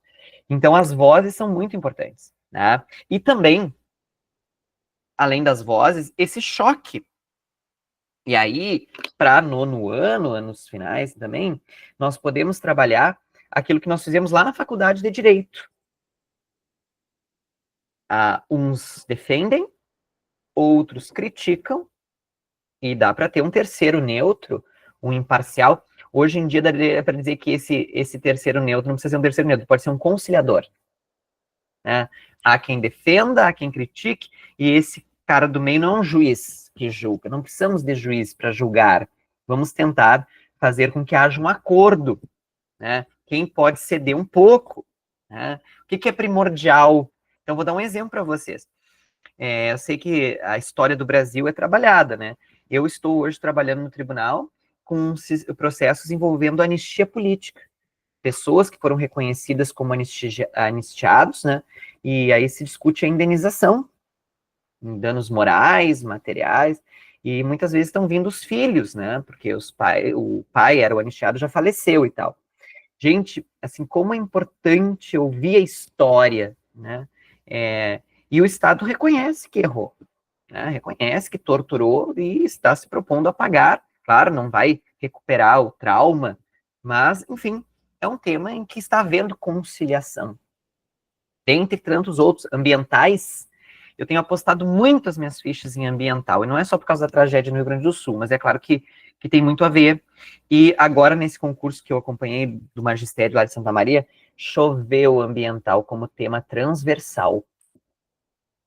Então, as vozes são muito importantes, né? E também, além das vozes, esse choque. E aí, para nono ano, anos finais também, nós podemos trabalhar aquilo que nós fizemos lá na faculdade de Direito. Uns defendem, outros criticam, e dá para ter um terceiro neutro, um imparcial. Hoje em dia, daria para dizer que esse terceiro neutro não precisa ser um terceiro neutro, pode ser um conciliador. Né? Há quem defenda, há quem critique, e esse cara do meio não é um juiz que julga. Não precisamos de juiz para julgar. Vamos tentar fazer com que haja um acordo. Né? Quem pode ceder um pouco? Né? O que é primordial? Então, vou dar um exemplo para vocês. Eu sei que a história do Brasil é trabalhada, né? Eu estou hoje trabalhando no tribunal com processos envolvendo anistia política. Pessoas que foram reconhecidas como anistiados, né? E aí se discute a indenização, em danos morais, materiais, e muitas vezes estão vindo os filhos, né? Porque o pai era o anistiado, já faleceu e tal. Gente, assim, como é importante ouvir a história, né? E o Estado reconhece que errou, né? Reconhece que torturou e está se propondo a pagar. Claro, não vai recuperar o trauma, mas, enfim, é um tema em que está havendo conciliação. Dentre tantos outros, ambientais, eu tenho apostado muito as minhas fichas em ambiental, e não é só por causa da tragédia no Rio Grande do Sul, mas é claro que tem muito a ver. E agora, nesse concurso que eu acompanhei do magistério lá de Santa Maria, choveu ambiental como tema transversal.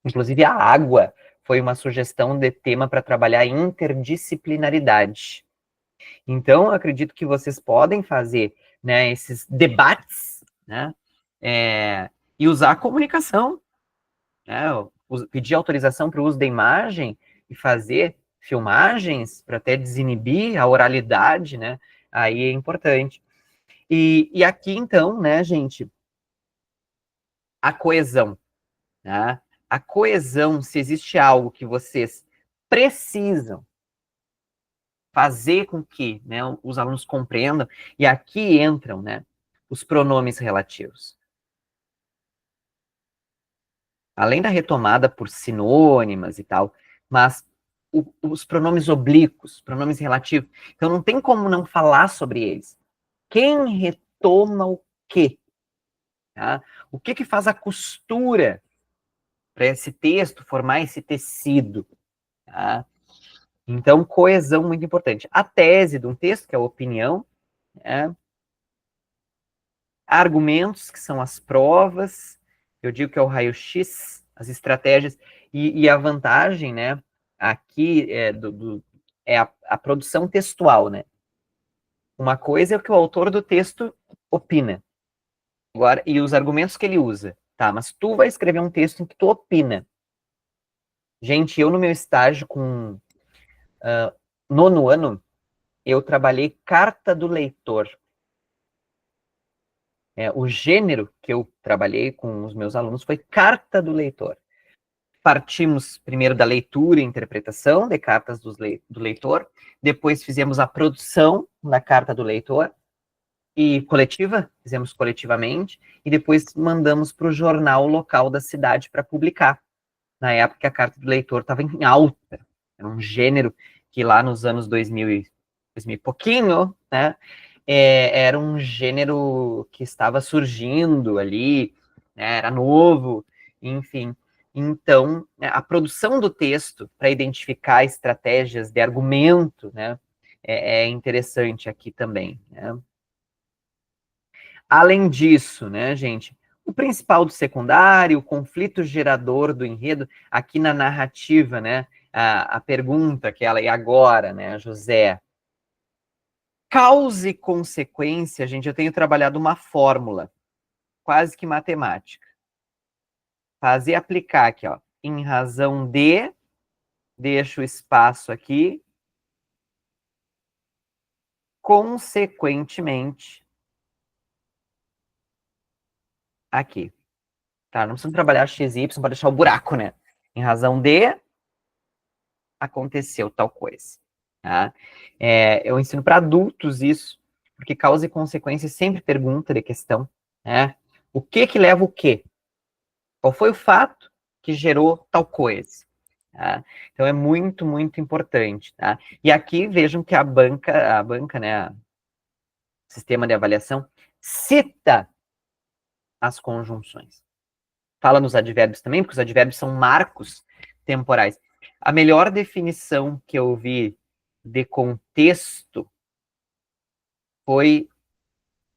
Inclusive, a água foi uma sugestão de tema para trabalhar interdisciplinaridade. Então, eu acredito que vocês podem fazer, né, esses debates, né, E usar a comunicação, né? Pedir autorização para o uso da imagem e fazer filmagens para até desinibir a oralidade, né? Aí é importante. E aqui, então, né, gente, a coesão, né? A coesão, se existe algo que vocês precisam fazer com que, né, os alunos compreendam, e aqui entram, né, os pronomes relativos. Além da retomada por sinônimas e tal, mas os pronomes oblíquos, pronomes relativos, então não tem como não falar sobre eles. Quem retoma o quê? Tá? O que faz a costura para esse texto formar esse tecido? Tá? Então, coesão muito importante. A tese de um texto, que é a opinião, né? Argumentos, que são as provas, eu digo que é o raio-x, as estratégias, e a vantagem, né, aqui é a produção textual, né? Uma coisa é o que o autor do texto opina, agora, e os argumentos que ele usa, tá? Mas tu vai escrever um texto em que tu opina. Gente, eu no meu estágio com nono ano, eu trabalhei carta do leitor. O gênero que eu trabalhei com os meus alunos foi carta do leitor. Partimos primeiro da leitura e interpretação de cartas do leitor, depois fizemos a produção da carta do leitor, e coletiva, fizemos coletivamente, e depois mandamos para o jornal local da cidade para publicar. Na época, a carta do leitor estava em alta, era um gênero que lá nos anos 2000 e pouquinho, né, era um gênero que estava surgindo ali, né, era novo, enfim. Então, a produção do texto para identificar estratégias de argumento, né, é interessante aqui também, né? Além disso, né, gente, o principal do secundário, o conflito gerador do enredo, aqui na narrativa, né, a pergunta que ela, e agora, né, José, causa e consequência, gente, eu tenho trabalhado uma fórmula, quase que matemática. Fazer aplicar aqui, ó, em razão de, deixo o espaço aqui, consequentemente, aqui. Tá, não precisamos trabalhar x e y para deixar o buraco, né? Em razão de, aconteceu tal coisa. Tá? Eu ensino para adultos isso, porque causa e consequência sempre pergunta de questão, né? O que leva o quê? Qual foi o fato que gerou tal coisa? Tá? Então é muito, muito importante. Tá? E aqui vejam que a banca, né, o sistema de avaliação, cita as conjunções. Fala nos advérbios também, porque os advérbios são marcos temporais. A melhor definição que eu vi de contexto foi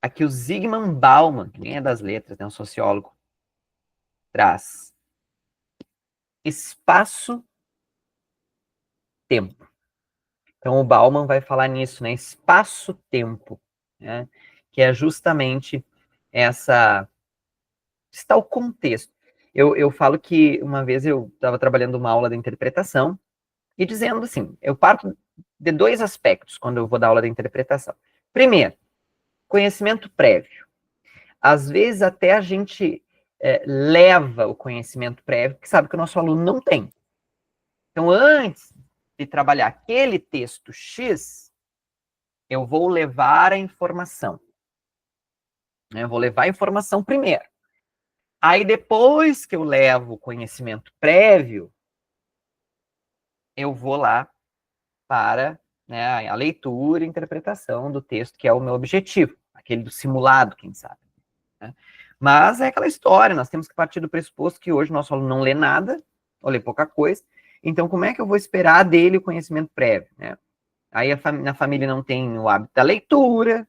a que o Zygmunt Bauman, que nem é das letras, é um sociólogo, traz. Espaço-tempo. Então, o Bauman vai falar nisso, né? Espaço-tempo, né? Que é justamente está o contexto. Eu falo que uma vez eu estava trabalhando uma aula de interpretação e dizendo assim, eu parto de dois aspectos quando eu vou dar aula de interpretação. Primeiro, conhecimento prévio. Às vezes até a gente leva o conhecimento prévio, que sabe que o nosso aluno não tem. Então, antes de trabalhar aquele texto X, eu vou levar a informação. Eu vou levar a informação primeiro. Aí, depois que eu levo o conhecimento prévio, eu vou lá para, né, a leitura e interpretação do texto, que é o meu objetivo, aquele do simulado, quem sabe. Né? Mas é aquela história, nós temos que partir do pressuposto que hoje o nosso aluno não lê nada, ou lê pouca coisa, então como é que eu vou esperar dele o conhecimento prévio? Né? Aí na família não tem o hábito da leitura,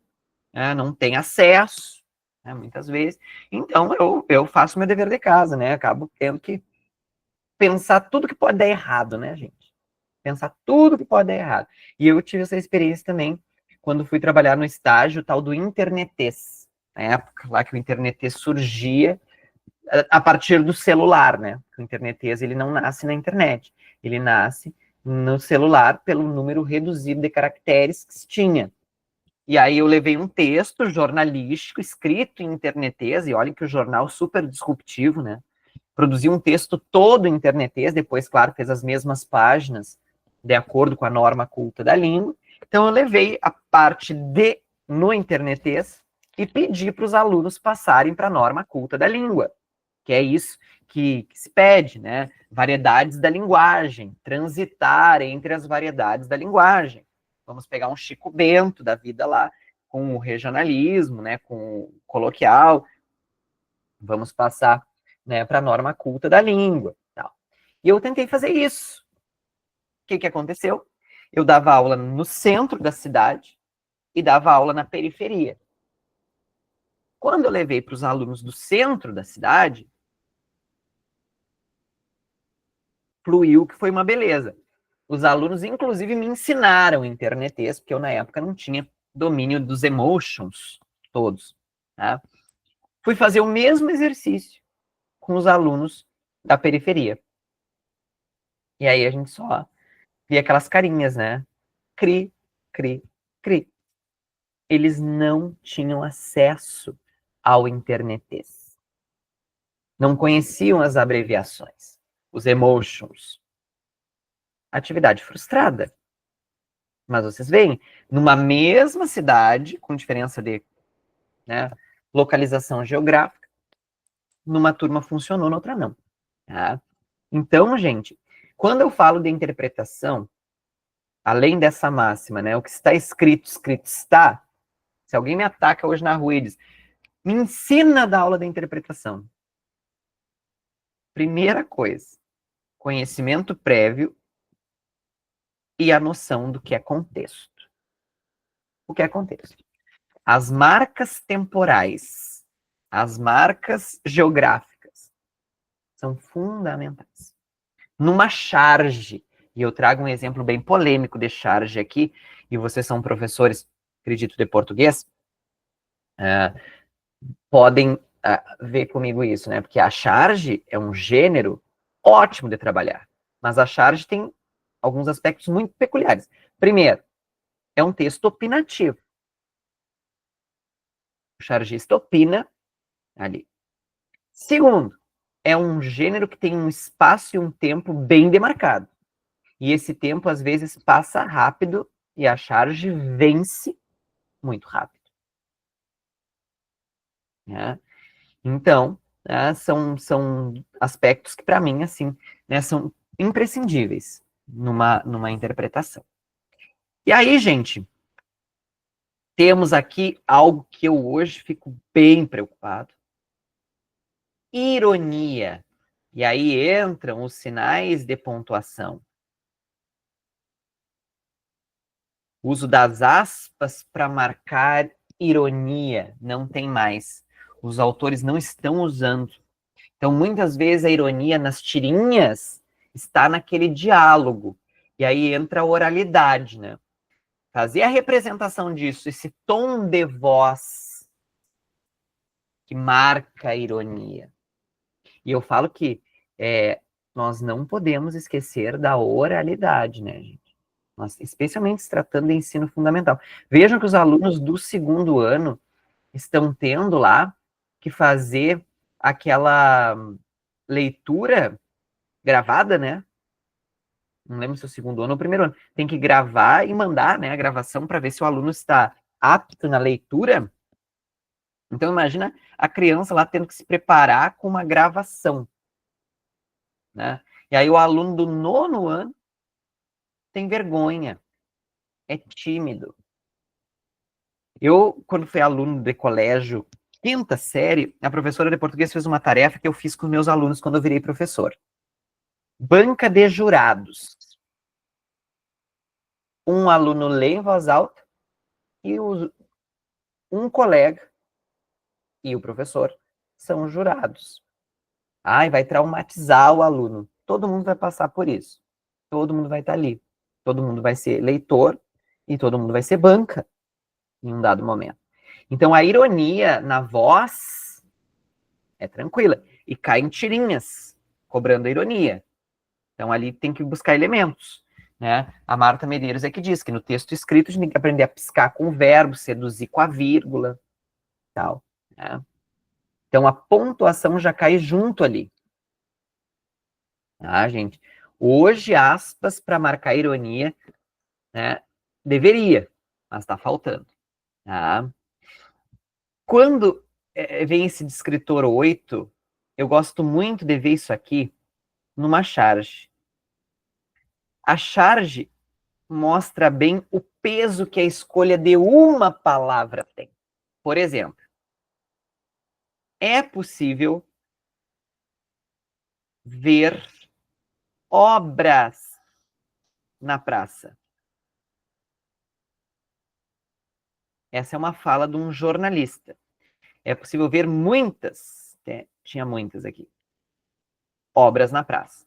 né? Não tem acesso, né? Muitas vezes, então eu faço meu dever de casa, né? Acabo tendo que pensar tudo que pode dar errado, né, gente? Pensar tudo que pode dar errado. E eu tive essa experiência também quando fui trabalhar no estágio tal do internetês. na época lá que o internet surgia, a partir do celular, né? O internetês, ele não nasce na internet, ele nasce no celular pelo número reduzido de caracteres que se tinha. E aí eu levei um texto jornalístico escrito em internetês, e olha que o jornal super disruptivo, né? Produziu um texto todo em internetês, depois, claro, fez as mesmas páginas, de acordo com a norma culta da língua. Então eu levei a parte de no internetês e pedi para os alunos passarem para a norma culta da língua, que é isso que se pede, né? Variedades da linguagem, transitar entre as variedades da linguagem. Vamos pegar um Chico Bento da vida lá, com o regionalismo, né, com o coloquial, vamos passar, né, para a norma culta da língua. Tal. E eu tentei fazer isso. O que aconteceu? Eu dava aula no centro da cidade e dava aula na periferia. Quando eu levei para os alunos do centro da cidade, fluiu, que foi uma beleza. Os alunos, inclusive, me ensinaram internetês, porque eu, na época, não tinha domínio dos emotions todos. Tá? Fui fazer o mesmo exercício com os alunos da periferia. E aí a gente só via aquelas carinhas, né? Cri, cri, cri. Eles não tinham acesso ao internetês. Não conheciam as abreviações, os emotions. Atividade frustrada. Mas vocês veem, numa mesma cidade, com diferença de, né, localização geográfica, numa turma funcionou, na outra não. Tá? Então, gente, quando eu falo de interpretação, além dessa máxima, né, o que está escrito, escrito está, se alguém me ataca hoje na rua e diz, me ensina a dar aula de interpretação. Primeira coisa, conhecimento prévio e a noção do que é contexto. O que é contexto? As marcas temporais, as marcas geográficas são fundamentais. Numa charge, e eu trago um exemplo bem polêmico de charge aqui, e vocês são professores, acredito, de português, podem ver comigo isso, né? Porque a charge é um gênero ótimo de trabalhar, mas a charge tem alguns aspectos muito peculiares. Primeiro, é um texto opinativo. O chargista opina ali. Segundo, é um gênero que tem um espaço e um tempo bem demarcado. E esse tempo, às vezes, passa rápido e a charge vence muito rápido. Né? Então, né, são aspectos que, para mim, assim, né, são imprescindíveis numa interpretação. E aí, gente, temos aqui algo que eu hoje fico bem preocupado. Ironia. E aí entram os sinais de pontuação. Uso das aspas para marcar ironia. Não tem mais. Os autores não estão usando. Então, muitas vezes, a ironia nas tirinhas está naquele diálogo. E aí entra a oralidade, né? Fazer a representação disso, esse tom de voz que marca a ironia. E eu falo que nós não podemos esquecer da oralidade, né, gente? Nós, especialmente se tratando de ensino fundamental. Vejam que os alunos do segundo ano estão tendo lá que fazer aquela leitura gravada, né? Não lembro se é o segundo ano ou o primeiro ano. Tem que gravar e mandar, né, a gravação para ver se o aluno está apto na leitura. Então, imagina a criança lá tendo que se preparar com uma gravação. Né? E aí o aluno do nono ano tem vergonha, é tímido. Eu, quando fui aluno de colégio, quinta série, a professora de português fez uma tarefa que eu fiz com meus alunos quando eu virei professor. Banca de jurados. Um aluno lê em voz alta e um colega e o professor são jurados. Ai, vai traumatizar o aluno. Todo mundo vai passar por isso. Todo mundo vai estar ali. Todo mundo vai ser leitor e todo mundo vai ser banca em um dado momento. Então, a ironia na voz é tranquila. E cai em tirinhas, cobrando a ironia. Então, ali tem que buscar elementos. Né? A Marta Medeiros é que diz que no texto escrito a gente tem que aprender a piscar com o verbo, seduzir com a vírgula, tal. Né? Então, a pontuação já cai junto ali. Tá, gente? Hoje, aspas para marcar ironia, né? Deveria, mas está faltando. Tá? Quando vem esse descritor 8, eu gosto muito de ver isso aqui numa charge. A charge mostra bem o peso que a escolha de uma palavra tem. Por exemplo, é possível ver obras na praça. Essa é uma fala de um jornalista. É possível ver muitas, tinha muitas aqui, obras na praça.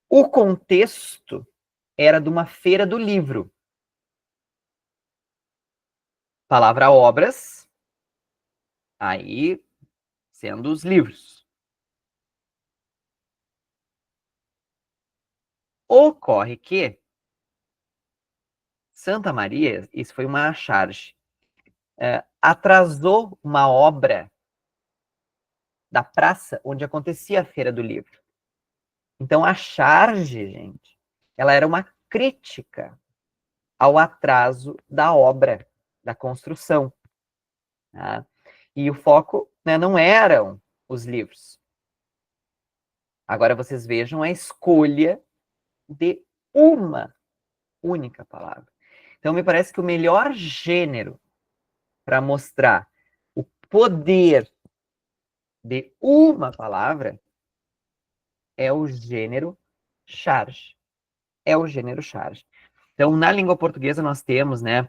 O contexto era de uma feira do livro. Palavra obras, aí sendo os livros. Ocorre que Santa Maria, isso foi uma charge, atrasou uma obra da praça onde acontecia a feira do livro. Então, a charge, gente, ela era uma crítica ao atraso da obra, da construção. Tá? E o foco, né, não eram os livros. Agora vocês vejam a escolha de uma única palavra. Então, me parece que o melhor gênero para mostrar o poder de uma palavra é o gênero charge. É o gênero charge. Então, na língua portuguesa, nós temos, né,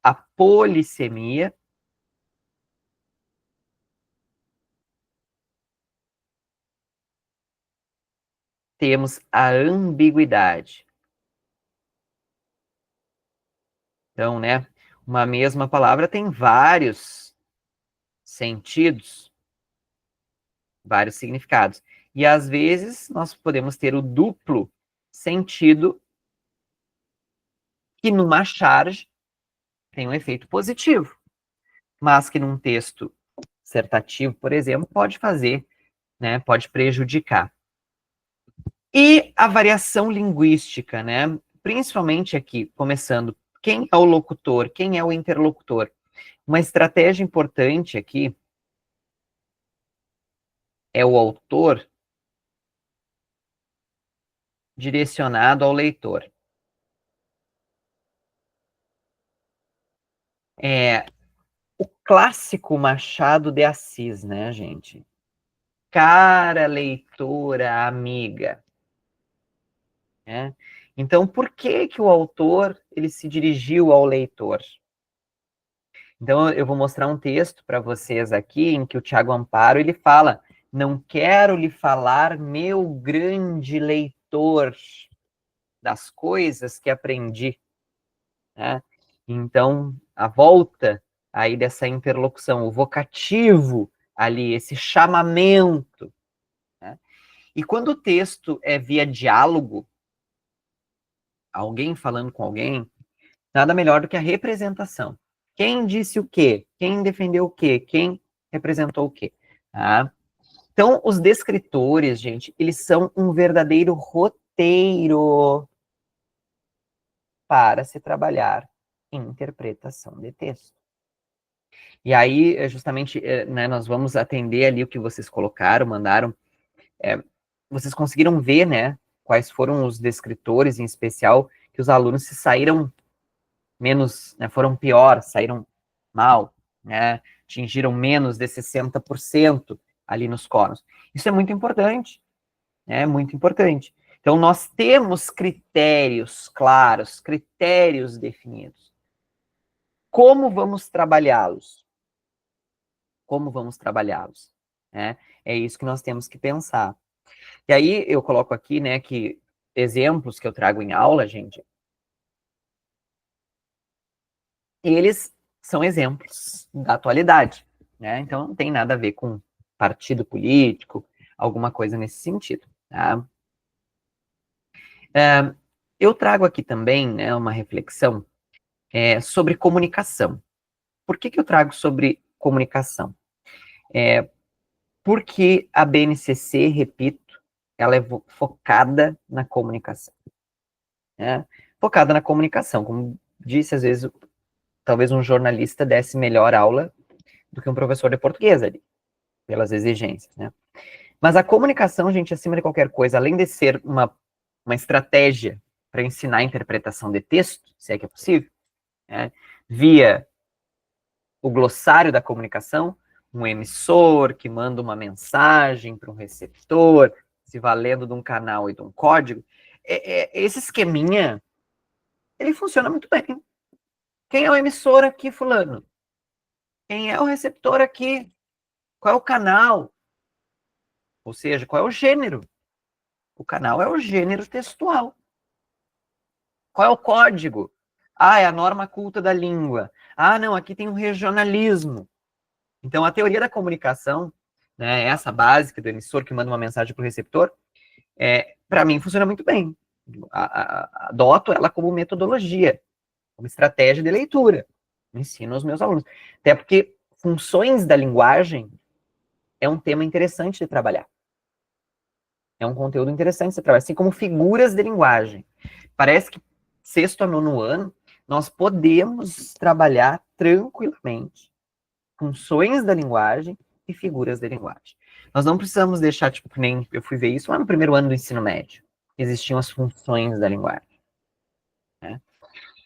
a polissemia, temos a ambiguidade. Então, né, uma mesma palavra tem vários sentidos, vários significados. E às vezes nós podemos ter o duplo sentido, que numa charge tem um efeito positivo, mas que num texto dissertativo, por exemplo, pode fazer, né, pode prejudicar. E a variação linguística, né? Principalmente aqui, começando, quem é o locutor, quem é o interlocutor? Uma estratégia importante aqui é o autor direcionado ao leitor. É o clássico Machado de Assis, né, gente? Cara leitora, amiga. Né? Então, por que que o autor ele se dirigiu ao leitor? Então, eu vou mostrar um texto para vocês aqui, em que o Tiago Amparo ele fala: não quero lhe falar, meu grande leitor, das coisas que aprendi. Né? Então, a volta aí dessa interlocução, o vocativo ali, esse chamamento. Né? E quando o texto é via diálogo, alguém falando com alguém, nada melhor do que a representação. Quem disse o quê? Quem defendeu o quê? Quem representou o quê? Tá? Então, os descritores, gente, eles são um verdadeiro roteiro para se trabalhar em interpretação de texto. E aí, justamente, né, nós vamos atender ali o que vocês colocaram, mandaram. Vocês conseguiram ver, né, quais foram os descritores, em especial, que os alunos se saíram menos, né, foram pior, saíram mal, né, atingiram menos de 60% ali nos coros. Isso é muito importante, né, muito importante. Então, nós temos critérios claros, critérios definidos. Como vamos trabalhá-los? Como vamos trabalhá-los? Né? É isso que nós temos que pensar. E aí, eu coloco aqui, né, que exemplos que eu trago em aula, gente, eles são exemplos da atualidade, né? Então não tem nada a ver com partido político, alguma coisa nesse sentido, tá? Eu trago aqui também, né, uma reflexão sobre comunicação. Por que eu trago sobre comunicação? Porque a BNCC, repito, ela é focada na comunicação, né? Focada na comunicação, como disse, às vezes, talvez um jornalista desse melhor aula do que um professor de português ali, pelas exigências, né? Mas a comunicação, gente, acima de qualquer coisa, além de ser uma estratégia para ensinar a interpretação de texto, se é que é possível, né, via o glossário da comunicação, um emissor que manda uma mensagem para um receptor, se valendo de um canal e de um código, esse esqueminha, ele funciona muito bem. Quem é o emissor aqui, fulano? Quem é o receptor aqui? Qual é o canal? Ou seja, qual é o gênero? O canal é o gênero textual. Qual é o código? Ah, é a norma culta da língua. Ah, não, aqui tem um regionalismo. Então, a teoria da comunicação, né, essa básica do emissor que manda uma mensagem para o receptor, para mim funciona muito bem. Adoto ela como metodologia, como estratégia de leitura. Ensino aos meus alunos. Até porque funções da linguagem é um tema interessante de trabalhar. É um conteúdo interessante de se trabalhar, assim como figuras de linguagem. Parece que sexto a nono ano, nós podemos trabalhar tranquilamente funções da linguagem e figuras de linguagem. Nós não precisamos deixar, tipo, que nem eu fui ver isso lá no primeiro ano do ensino médio. Existiam as funções da linguagem, né?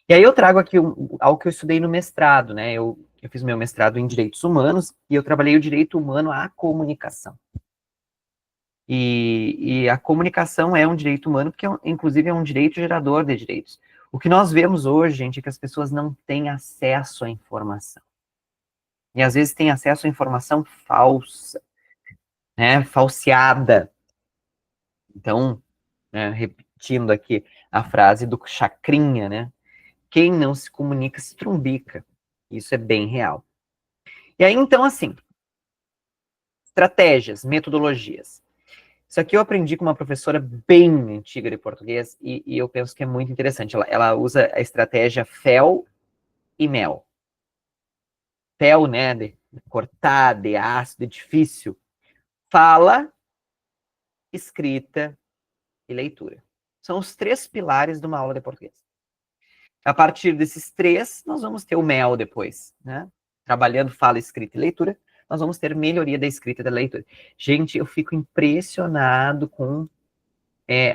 E aí eu trago aqui algo que eu estudei no mestrado, né? Eu fiz meu mestrado em Direitos Humanos e eu trabalhei o direito humano à comunicação. E a comunicação é um direito humano, porque, inclusive, é um direito gerador de direitos. O que nós vemos hoje, gente, é que as pessoas não têm acesso à informação. E, às vezes, têm acesso à informação falsa, né, falseada. Então, né, repetindo aqui a frase do Chacrinha, né? Quem não se comunica se trumbica. Isso é bem real. E aí, então, assim, estratégias, metodologias. Isso aqui eu aprendi com uma professora bem antiga de português e eu penso que é muito interessante. Ela usa a estratégia fel e mel. Fel, né, de cortar, de ácido, de difícil. Fala, escrita e leitura. São os três pilares de uma aula de português. A partir desses três, nós vamos ter o mel depois, né? Trabalhando fala, escrita e leitura, nós vamos ter melhoria da escrita e da leitura. Gente, eu fico impressionado com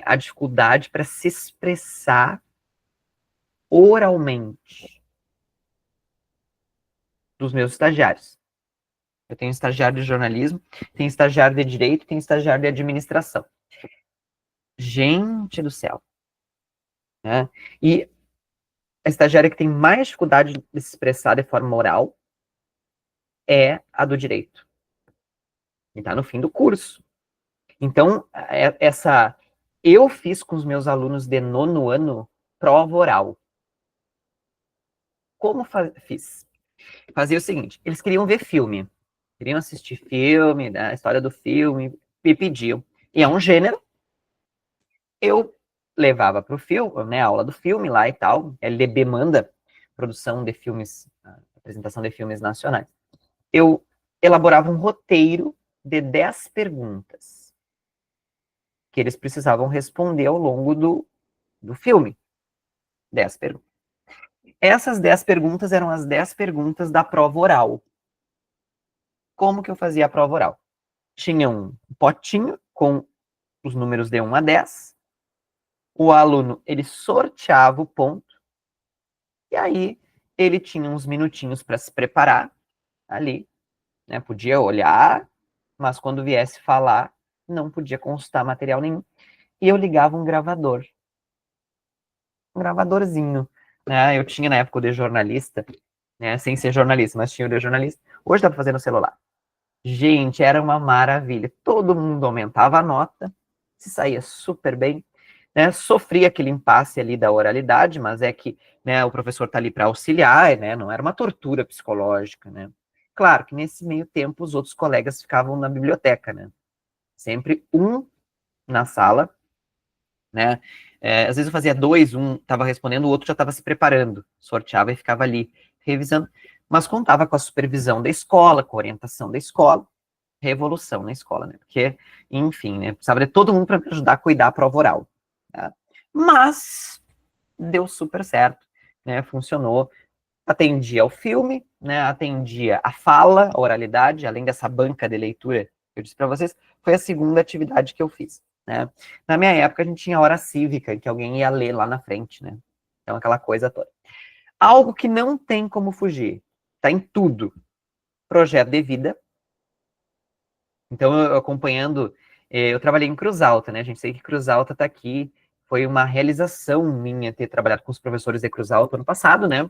a dificuldade para se expressar oralmente dos meus estagiários. Eu tenho estagiário de jornalismo, tenho estagiário de direito, tenho estagiário de administração. Gente do céu. Né? E a estagiária que tem mais dificuldade de se expressar de forma oral é a do direito. E está no fim do curso. Então, eu fiz com os meus alunos de nono ano prova oral. Como fiz? Fazia o seguinte, eles queriam ver filme, queriam assistir filme, né, a história do filme, me pediam. E é um gênero, eu levava para o filme, né, a aula do filme lá e tal, LDB manda produção de filmes, apresentação de filmes nacionais. Eu elaborava um roteiro de 10 perguntas que eles precisavam responder ao longo do filme. 10 perguntas. Essas 10 perguntas eram as 10 perguntas da prova oral. Como que eu fazia a prova oral? Tinha um potinho com os números de 1 a 10. O aluno, ele sorteava o ponto. E aí, ele tinha uns minutinhos para se preparar ali. Né? Podia olhar, mas quando viesse falar, não podia consultar material nenhum. E eu ligava um gravador. Um gravadorzinho. Né? Eu tinha na época o de jornalista, né? Sem ser jornalista, mas tinha o de jornalista. Hoje dá para fazer no celular. Gente, era uma maravilha. Todo mundo aumentava a nota, se saía super bem. né, sofri aquele impasse ali da oralidade, mas é que, né, o professor está ali para auxiliar, né, não era uma tortura psicológica, né. Claro que nesse meio tempo os outros colegas ficavam na biblioteca, né, sempre um na sala, né, às vezes eu fazia dois, um estava respondendo, o outro já estava se preparando, sorteava e ficava ali revisando, mas contava com a supervisão da escola, com a orientação da escola, revolução na escola, né, porque, enfim, né, precisava de todo mundo para me ajudar a cuidar a prova oral, tá? Mas deu super certo, né, funcionou, atendia ao filme, né, atendia a fala, a oralidade, além dessa banca de leitura que eu disse para vocês, foi a segunda atividade que eu fiz, né. Na minha época, a gente tinha hora cívica, que alguém ia ler lá na frente, né, então aquela coisa toda. Algo que não tem como fugir, tá em tudo, projeto de vida. Então, eu acompanhando, eu trabalhei em Cruz Alta, né, a gente sabe que Cruz Alta tá aqui, foi uma realização minha ter trabalhado com os professores de Cruz Alta ano passado, né,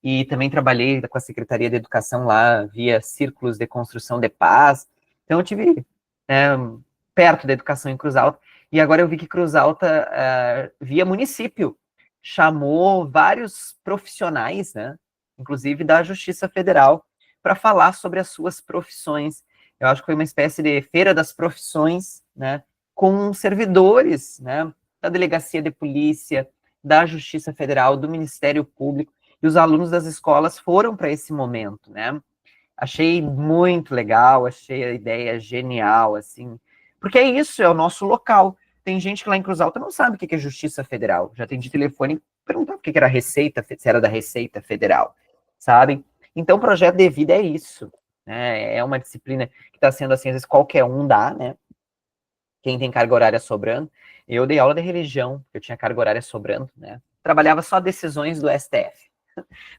e também trabalhei com a Secretaria de Educação lá, via círculos de construção de paz, então eu tive perto da educação em Cruz Alta, e agora eu vi que Cruz Alta, via município, chamou vários profissionais, né, inclusive da Justiça Federal, para falar sobre as suas profissões. Eu acho que foi uma espécie de feira das profissões, né, com servidores, né, da Delegacia de Polícia, da Justiça Federal, do Ministério Público, e os alunos das escolas foram para esse momento, né? Achei muito legal, achei a ideia genial, assim, porque é isso, é o nosso local. Tem gente que lá em Cruz Alta não sabe o que é Justiça Federal. Já tem de telefone perguntar o que era Receita, se era da Receita Federal, sabem? Então, projeto de vida é isso, né? É uma disciplina que está sendo assim, às vezes qualquer um dá, né? Quem tem carga horária sobrando. Eu dei aula de religião, eu tinha carga horária sobrando, né? Trabalhava só decisões do STF.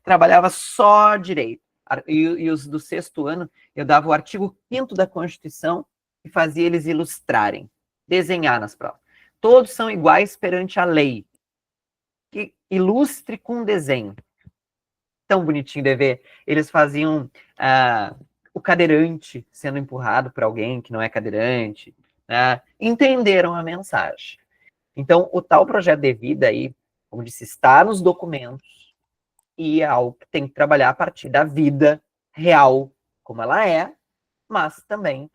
Trabalhava só direito. E os do sexto ano, eu dava o artigo 5º da Constituição e fazia eles ilustrarem, desenhar nas provas. Todos são iguais perante a lei. Que ilustre com desenho. Tão bonitinho de ver. Eles faziam o cadeirante sendo empurrado por alguém que não é cadeirante. Né? Entenderam a mensagem. Então, o tal projeto de vida aí, como disse, está nos documentos, e é algo que tem que trabalhar a partir da vida real, como ela é, mas também,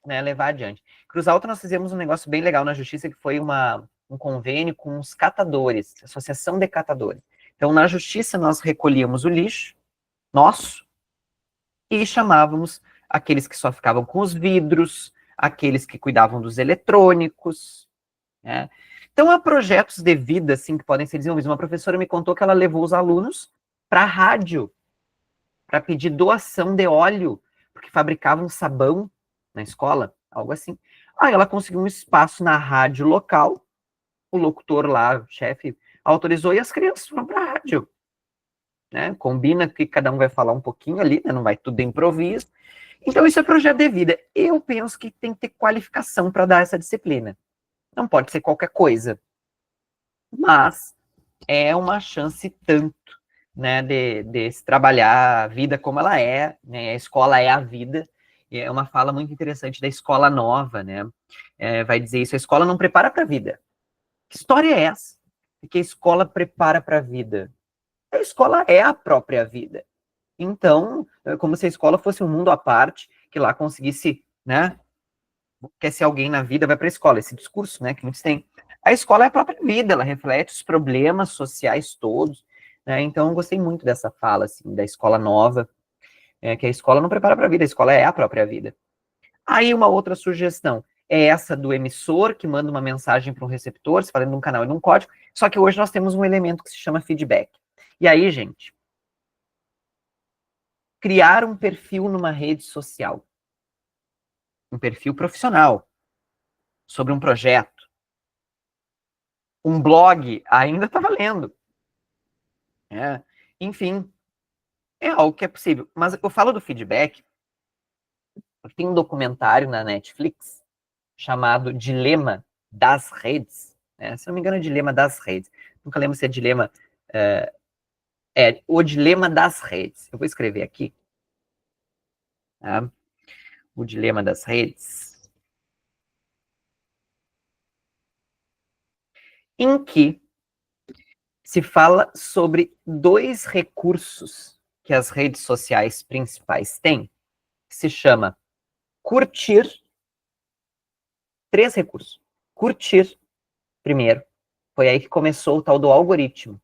né, levar adiante. Cruz Alta, nós fizemos um negócio bem legal na Justiça, que foi um convênio com os catadores, Associação de Catadores. Então, na Justiça, nós recolhíamos o lixo nosso e chamávamos aqueles que só ficavam com os vidros, aqueles que cuidavam dos eletrônicos, né? Então, há projetos de vida, assim, que podem ser desenvolvidos. Uma professora me contou que ela levou os alunos para a rádio, para pedir doação de óleo, porque fabricavam um sabão na escola, algo assim. Aí ela conseguiu um espaço na rádio local, o locutor lá, o chefe, autorizou e as crianças foram para a rádio. Né? Combina que cada um vai falar um pouquinho ali, né? Não vai tudo de improviso. Então, isso é projeto de vida. Eu penso que tem que ter qualificação para dar essa disciplina. Não pode ser qualquer coisa, mas é uma chance tanto, né, de se trabalhar a vida como ela é, né, a escola é a vida, e é uma fala muito interessante da escola nova, né, vai dizer isso, a escola não prepara para a vida. Que história é essa? Que a escola prepara para a vida? A escola é a própria vida. Então, é como se a escola fosse um mundo à parte, que lá conseguisse, né, quer ser alguém na vida, vai para a escola, esse discurso, né, que muitos têm. A escola é a própria vida, ela reflete os problemas sociais todos, né, então eu gostei muito dessa fala, assim, da escola nova, que a escola não prepara para a vida, a escola é a própria vida. Aí uma outra sugestão é essa do emissor, que manda uma mensagem para um receptor, se falando de um canal e de um código, só que hoje nós temos um elemento que se chama feedback. E aí, gente, criar um perfil numa rede social, um perfil profissional, sobre um projeto, um blog, ainda está valendo. Enfim, é algo que é possível. Mas eu falo do feedback, porque tem um documentário na Netflix chamado Dilema das Redes. Né? Se não me engano, é Dilema das Redes. Nunca lembro se é Dilema. O Dilema das Redes. Eu vou escrever aqui. Tá? O Dilema das Redes. em que se fala sobre 2 recursos que as redes sociais principais têm, que se chama curtir, 3 recursos. Curtir, primeiro, foi aí que começou o tal do algoritmo.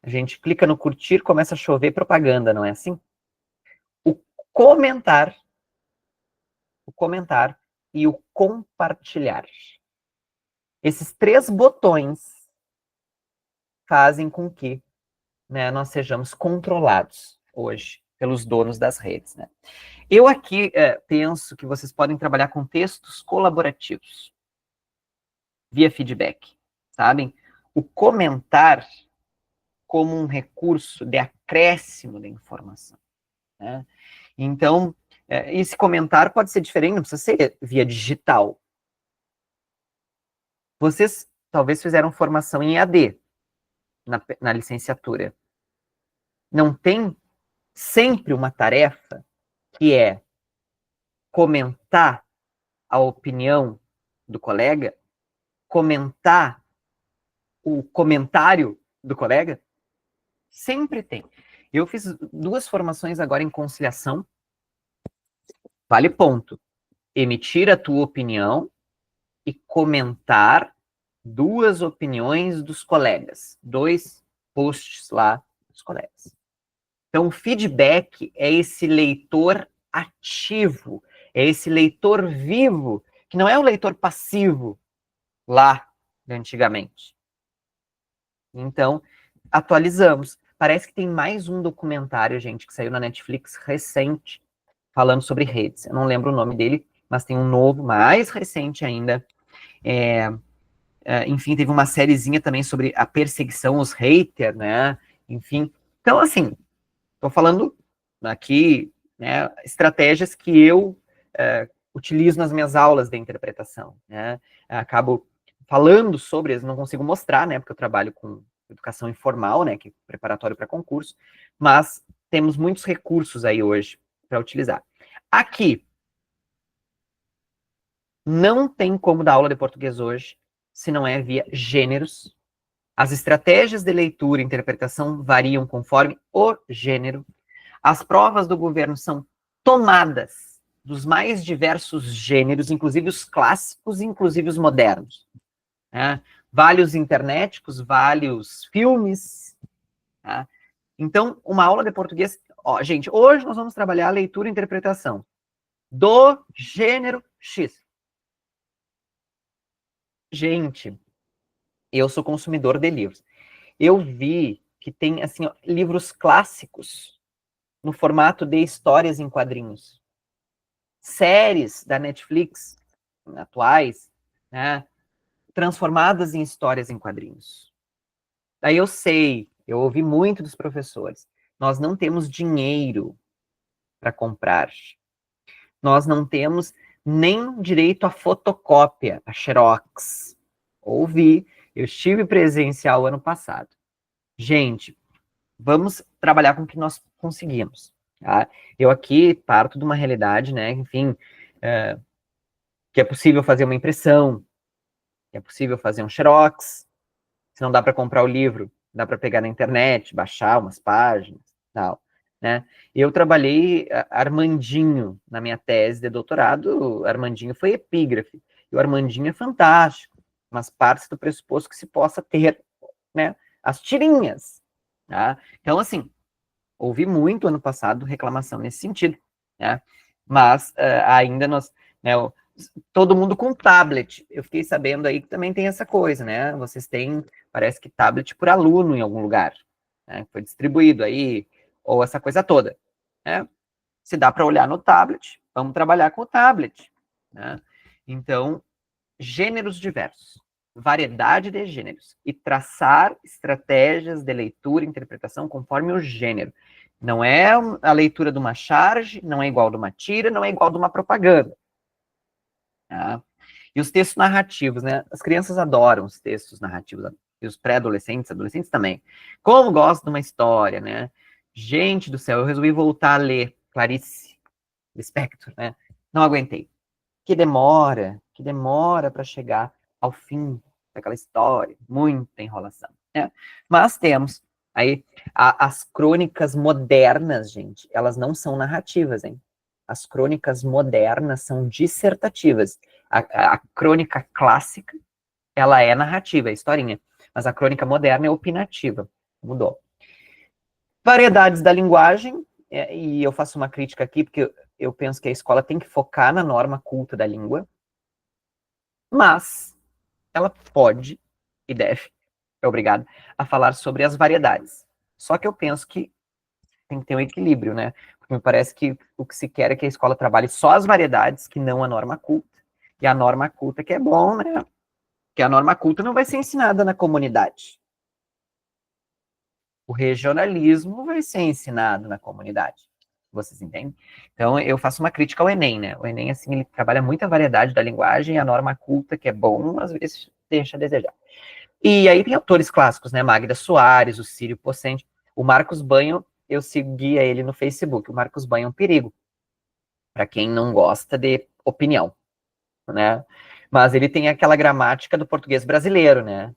A gente clica no curtir, começa a chover propaganda, não é assim? O comentar, e o compartilhar. Esses 3 botões fazem com que, né, nós sejamos controlados hoje pelos donos das redes, né? Eu aqui penso que vocês podem trabalhar com textos colaborativos, via feedback, sabem? O comentar como um recurso de acréscimo da informação, né? Então, esse comentário pode ser diferente, não precisa ser via digital. Vocês talvez fizeram formação em EAD na licenciatura. Não tem sempre uma tarefa que é comentar a opinião do colega, comentar o comentário do colega? Sempre tem. Eu fiz 2 formações agora em conciliação. Vale ponto. Emitir a tua opinião e comentar 2 opiniões dos colegas. 2 posts lá dos colegas. Então, o feedback é esse leitor ativo, é esse leitor vivo, que não é o leitor passivo lá de antigamente. Então, atualizamos. Parece que tem mais um documentário, gente, que saiu na Netflix recente, falando sobre redes. Eu não lembro o nome dele, mas tem um novo, mais recente ainda. Enfim, teve uma sériezinha também sobre a perseguição aos haters, né? Enfim, então, assim, estou falando aqui, né, estratégias que eu utilizo nas minhas aulas de interpretação, né? Acabo falando sobre, não consigo mostrar, né, porque eu trabalho com educação informal, né, que é preparatório para concurso, mas temos muitos recursos aí hoje para utilizar. Aqui, não tem como dar aula de português hoje se não é via gêneros. As estratégias de leitura e interpretação variam conforme o gênero. As provas do governo são tomadas dos mais diversos gêneros, inclusive os clássicos, inclusive os modernos. Né? Vale os internéticos, vale os filmes. Tá? Então, uma aula de português... Ó, gente, hoje nós vamos trabalhar a leitura e interpretação do gênero X. Gente, eu sou consumidor de livros. Eu vi que tem, assim, ó, livros clássicos no formato de histórias em quadrinhos. Séries da Netflix, atuais, né, transformadas em histórias em quadrinhos. Daí eu ouvi muito dos professores, nós não temos dinheiro para comprar. Nós não temos nem direito à fotocópia, a Xerox. Ouvi, eu estive presencial ano passado. Gente, vamos trabalhar com o que nós conseguimos. Tá? Eu aqui parto de uma realidade, né? Enfim, que é possível fazer uma impressão, que é possível fazer um xerox. Se não dá para comprar o livro, dá para pegar na internet, baixar umas páginas, tal. Né? Eu trabalhei Armandinho na minha tese de doutorado. Armandinho foi epígrafe. E o Armandinho é fantástico, mas parte do pressuposto que se possa ter, né, as tirinhas. Tá? Então, assim, ouvi muito ano passado reclamação nesse sentido, né? Mas ainda nós, né, todo mundo com tablet. Eu fiquei sabendo aí que também tem essa coisa, né? Vocês têm, parece que tablet por aluno em algum lugar, né? Foi distribuído aí, ou essa coisa toda, né? Se dá para olhar no tablet, vamos trabalhar com o tablet, né? Então, gêneros diversos, variedade de gêneros, e traçar estratégias de leitura e interpretação conforme o gênero. Não é a leitura de uma charge, não é igual de uma tira, não é igual de uma propaganda. Tá? E os textos narrativos, né? As crianças adoram os textos narrativos, e os pré-adolescentes, adolescentes também. Como gostam de uma história, né? Gente do céu, eu resolvi voltar a ler Clarice Lispector, né? Não aguentei. Que demora para chegar ao fim aquela história, muita enrolação, né? Mas temos aí as crônicas modernas, gente, elas não são narrativas, hein? As crônicas modernas são dissertativas. A crônica clássica, ela é narrativa, é historinha, mas a crônica moderna é opinativa, mudou. Variedades da linguagem, e eu faço uma crítica aqui, porque eu penso que a escola tem que focar na norma culta da língua, mas ela pode e deve, é obrigada, a falar sobre as variedades. Só que eu penso que tem que ter um equilíbrio, né? Porque me parece que o que se quer é que a escola trabalhe só as variedades, que não a norma culta. E a norma culta que é bom, né? Que a norma culta não vai ser ensinada na comunidade. O regionalismo vai ser ensinado na comunidade. Vocês entendem? Então, eu faço uma crítica ao Enem, né? O Enem, assim, ele trabalha muita variedade da linguagem, e a norma culta, que é bom, às vezes deixa a desejar. E aí tem autores clássicos, né? Magda Soares, o Círio Pocente, o Marcos Banho, eu seguia ele no Facebook. O Marcos Banho é um perigo, para quem não gosta de opinião, né? Mas ele tem aquela gramática do português brasileiro, né?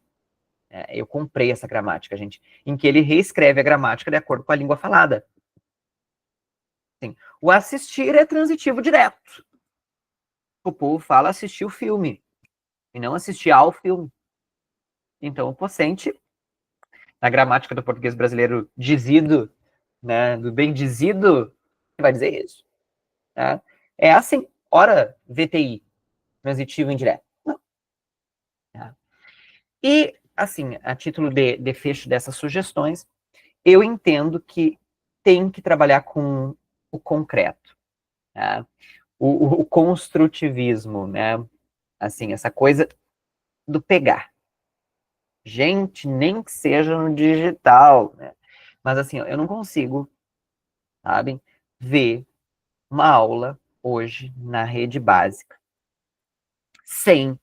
Eu comprei essa gramática, gente, em que ele reescreve a gramática de acordo com a língua falada. Assim, o assistir é transitivo direto. O povo fala assistir o filme, e não assistir ao filme. Então, o Pocente, na gramática do português brasileiro dizido, né, do bem dizido, vai dizer isso. Né? É assim, ora VTI, transitivo indireto. Não. Tá? E, assim, a título de fecho dessas sugestões, eu entendo que tem que trabalhar com o concreto, tá? O construtivismo, né? Assim, essa coisa do pegar. Gente, nem que seja no digital, né? Mas assim, eu não consigo, sabe, ver uma aula hoje na rede básica sem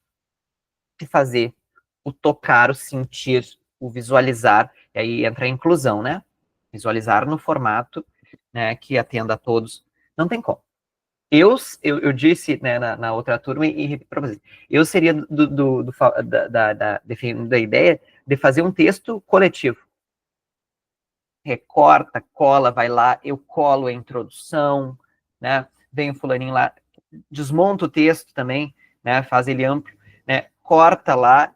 se fazer o tocar, o sentir, o visualizar, e aí entra a inclusão, né? Visualizar no formato, né, que atenda a todos. Não tem como. Eu disse, né, na outra turma e repito para vocês, eu seria defendendo a ideia de fazer um texto coletivo. Recorta, cola, vai lá, eu colo a introdução, né? Vem o fulaninho lá, desmonta o texto também, né? Faz ele amplo, né? Corta lá,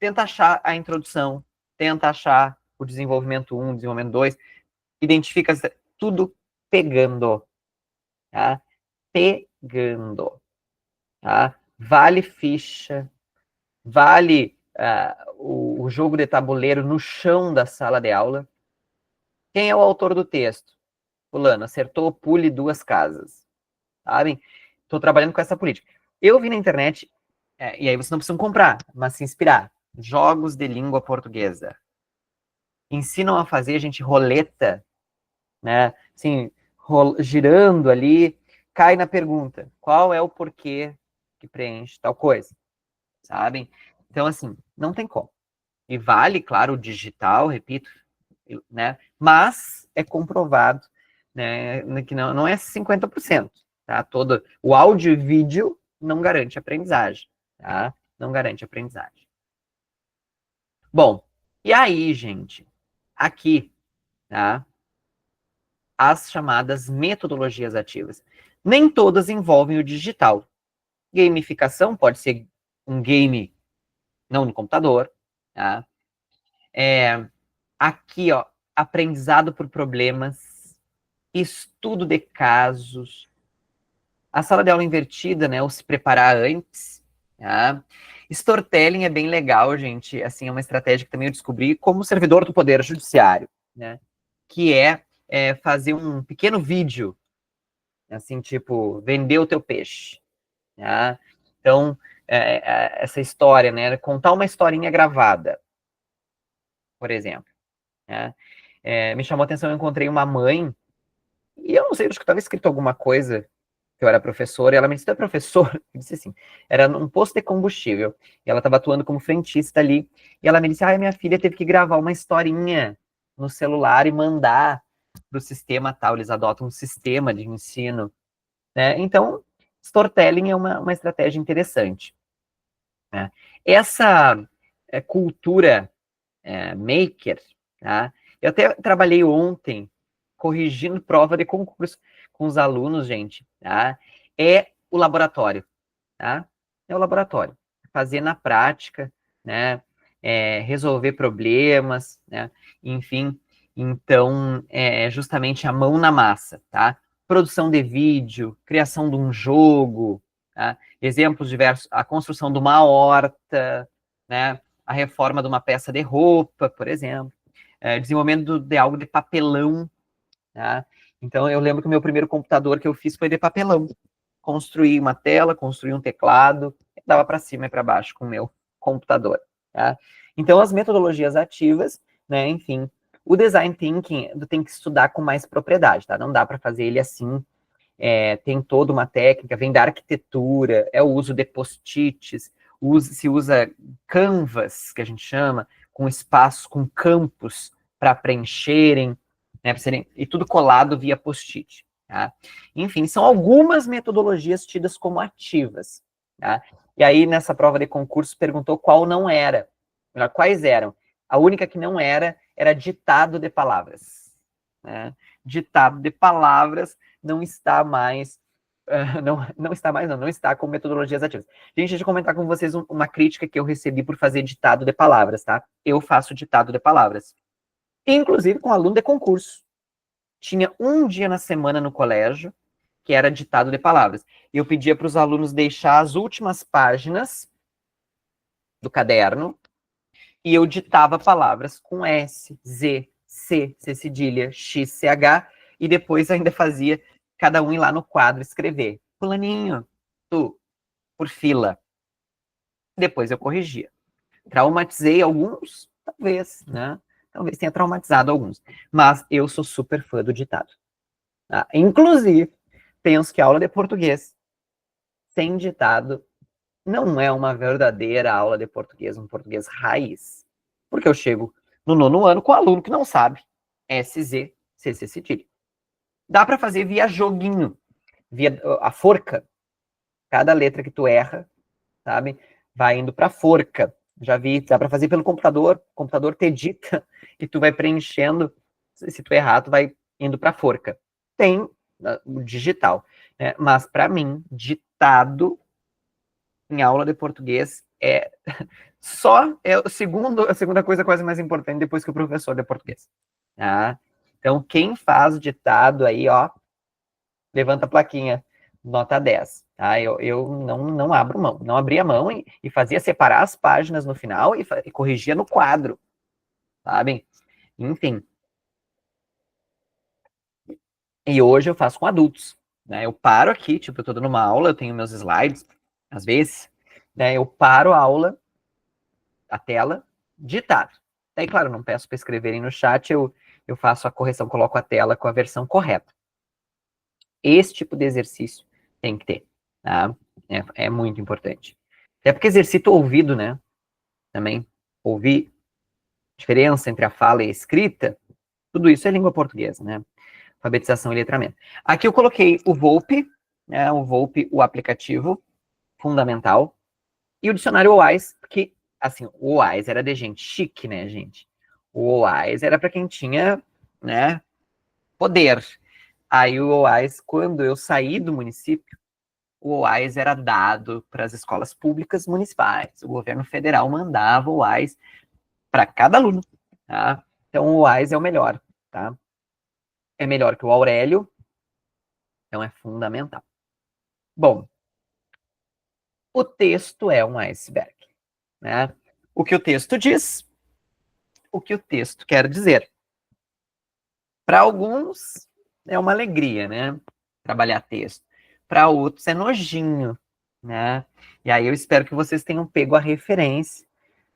tenta achar a introdução, tenta achar o desenvolvimento 1, desenvolvimento 2, identifica tudo pegando, tá? Pegando, tá? Vale ficha, vale o jogo de tabuleiro no chão da sala de aula. Quem é o autor do texto? Fulano, acertou, pule 2 casas. Sabem? Estou trabalhando com essa política. Eu vi na internet, e aí vocês não precisam comprar, mas se inspirar. Jogos de língua portuguesa. Ensinam a fazer, gente, roleta, né? Assim, girando ali, cai na pergunta. Qual é o porquê que preenche tal coisa? Sabem? Então, assim, não tem como. E vale, claro, o digital, repito, né? Mas é comprovado, né, que não é 50%, tá? Todo o áudio e vídeo não garante aprendizagem, tá? Não garante aprendizagem. Bom, e aí, gente, aqui, tá? As chamadas metodologias ativas. Nem todas envolvem o digital. Gamificação pode ser um game não no computador, tá? Aqui, ó, aprendizado por problemas, estudo de casos, a sala de aula invertida, né, ou se preparar antes, tá? Storytelling é bem legal, gente, assim, é uma estratégia que também eu descobri como servidor do Poder Judiciário, né, que é fazer um pequeno vídeo, assim, tipo, vender o teu peixe, tá? Então, essa história, né, contar uma historinha gravada, por exemplo, né? Me chamou a atenção, eu encontrei uma mãe, e eu não sei, acho que estava escrito alguma coisa, que eu era professora, e ela me disse, tu é professor? Eu disse assim, era num posto de combustível, e ela estava atuando como frentista ali, e ela me disse, minha filha teve que gravar uma historinha no celular e mandar para o sistema tal, eles adotam um sistema de ensino, né? Então, storytelling é uma estratégia interessante, né? Essa cultura maker, tá? Eu até trabalhei ontem corrigindo prova de concurso com os alunos, gente, tá? É o laboratório, tá? É o laboratório. Fazer na prática, né? Resolver problemas, né? Enfim, então, é justamente a mão na massa, tá? Produção de vídeo, criação de um jogo, tá? Exemplos diversos, a construção de uma horta, né? A reforma de uma peça de roupa, por exemplo, desenvolvimento de algo de papelão, tá? Então, eu lembro que o meu primeiro computador que eu fiz foi de papelão. Construí uma tela, construí um teclado, dava para cima e para baixo com o meu computador, tá? Então, as metodologias ativas, né, enfim, o design thinking tem que estudar com mais propriedade, tá? Não dá para fazer ele assim, tem toda uma técnica, vem da arquitetura, é o uso de post-its, se usa canvas, que a gente chama, com espaços, com campos para preencherem, né, e tudo colado via post-it. Tá? Enfim, são algumas metodologias tidas como ativas. Tá? E aí, nessa prova de concurso, perguntou qual não era. Quais eram? A única que não era ditado de palavras. Né? Ditado de palavras não está mais, não está com metodologias ativas. Gente, deixa eu comentar com vocês uma crítica que eu recebi por fazer ditado de palavras, tá? Eu faço ditado de palavras. Inclusive com aluno de concurso. Tinha um dia na semana no colégio que era ditado de palavras. Eu pedia para os alunos deixar as últimas páginas do caderno e eu ditava palavras com S, Z, C, C cedilha, X, CH, e depois ainda fazia cada um ir lá no quadro escrever. Fulaninho, tu, por fila. Depois eu corrigia. Traumatizei alguns? Talvez, né? Talvez tenha traumatizado alguns. Mas eu sou super fã do ditado. Tá? Inclusive, penso que a aula de português sem ditado não é uma verdadeira aula de português, um português raiz. Porque eu chego no 9º ano com um aluno que não sabe SZ, CC cedilha. Dá para fazer via joguinho, via a forca. Cada letra que tu erra, sabe, vai indo para forca. Já vi, dá para fazer pelo computador, o computador te edita e tu vai preenchendo. Se tu errar, tu vai indo para forca. Tem o digital, né? Mas para mim, ditado em aula de português a segunda coisa quase mais importante depois que o professor de português. Tá? Então, quem faz ditado aí, ó, levanta a plaquinha, nota 10. Tá? Eu não abro mão, não abria mão e fazia separar as páginas no final e corrigia no quadro, sabem? Enfim. E hoje eu faço com adultos, né? Eu paro aqui, tipo, eu tô dando uma aula, eu tenho meus slides, às vezes, né? Eu paro a aula, a tela, ditado. Daí, claro, não peço para escreverem no chat, eu faço a correção, coloco a tela com a versão correta. Esse tipo de exercício tem que ter, tá? É muito importante. Até porque exercita o ouvido, né? Também. Ouvir diferença entre a fala e a escrita, tudo isso é língua portuguesa, né? Alfabetização e letramento. Aqui eu coloquei o Volpe, né? O Volpe, o aplicativo fundamental, e o dicionário OAIS, porque, assim, o OAIS era de gente chique, né, gente? O OAIS era para quem tinha, né, poder. Aí o OAIS, quando eu saí do município, o OAIS era dado para as escolas públicas municipais. O governo federal mandava o OAIS para cada aluno, tá? Então o OAIS é o melhor, tá? É melhor que o Aurélio, então é fundamental. Bom, o texto é um iceberg, né? O que o texto diz, o que o texto quer dizer. Para alguns é uma alegria, né? Trabalhar texto. Para outros é nojinho, né? E aí eu espero que vocês tenham pego a referência,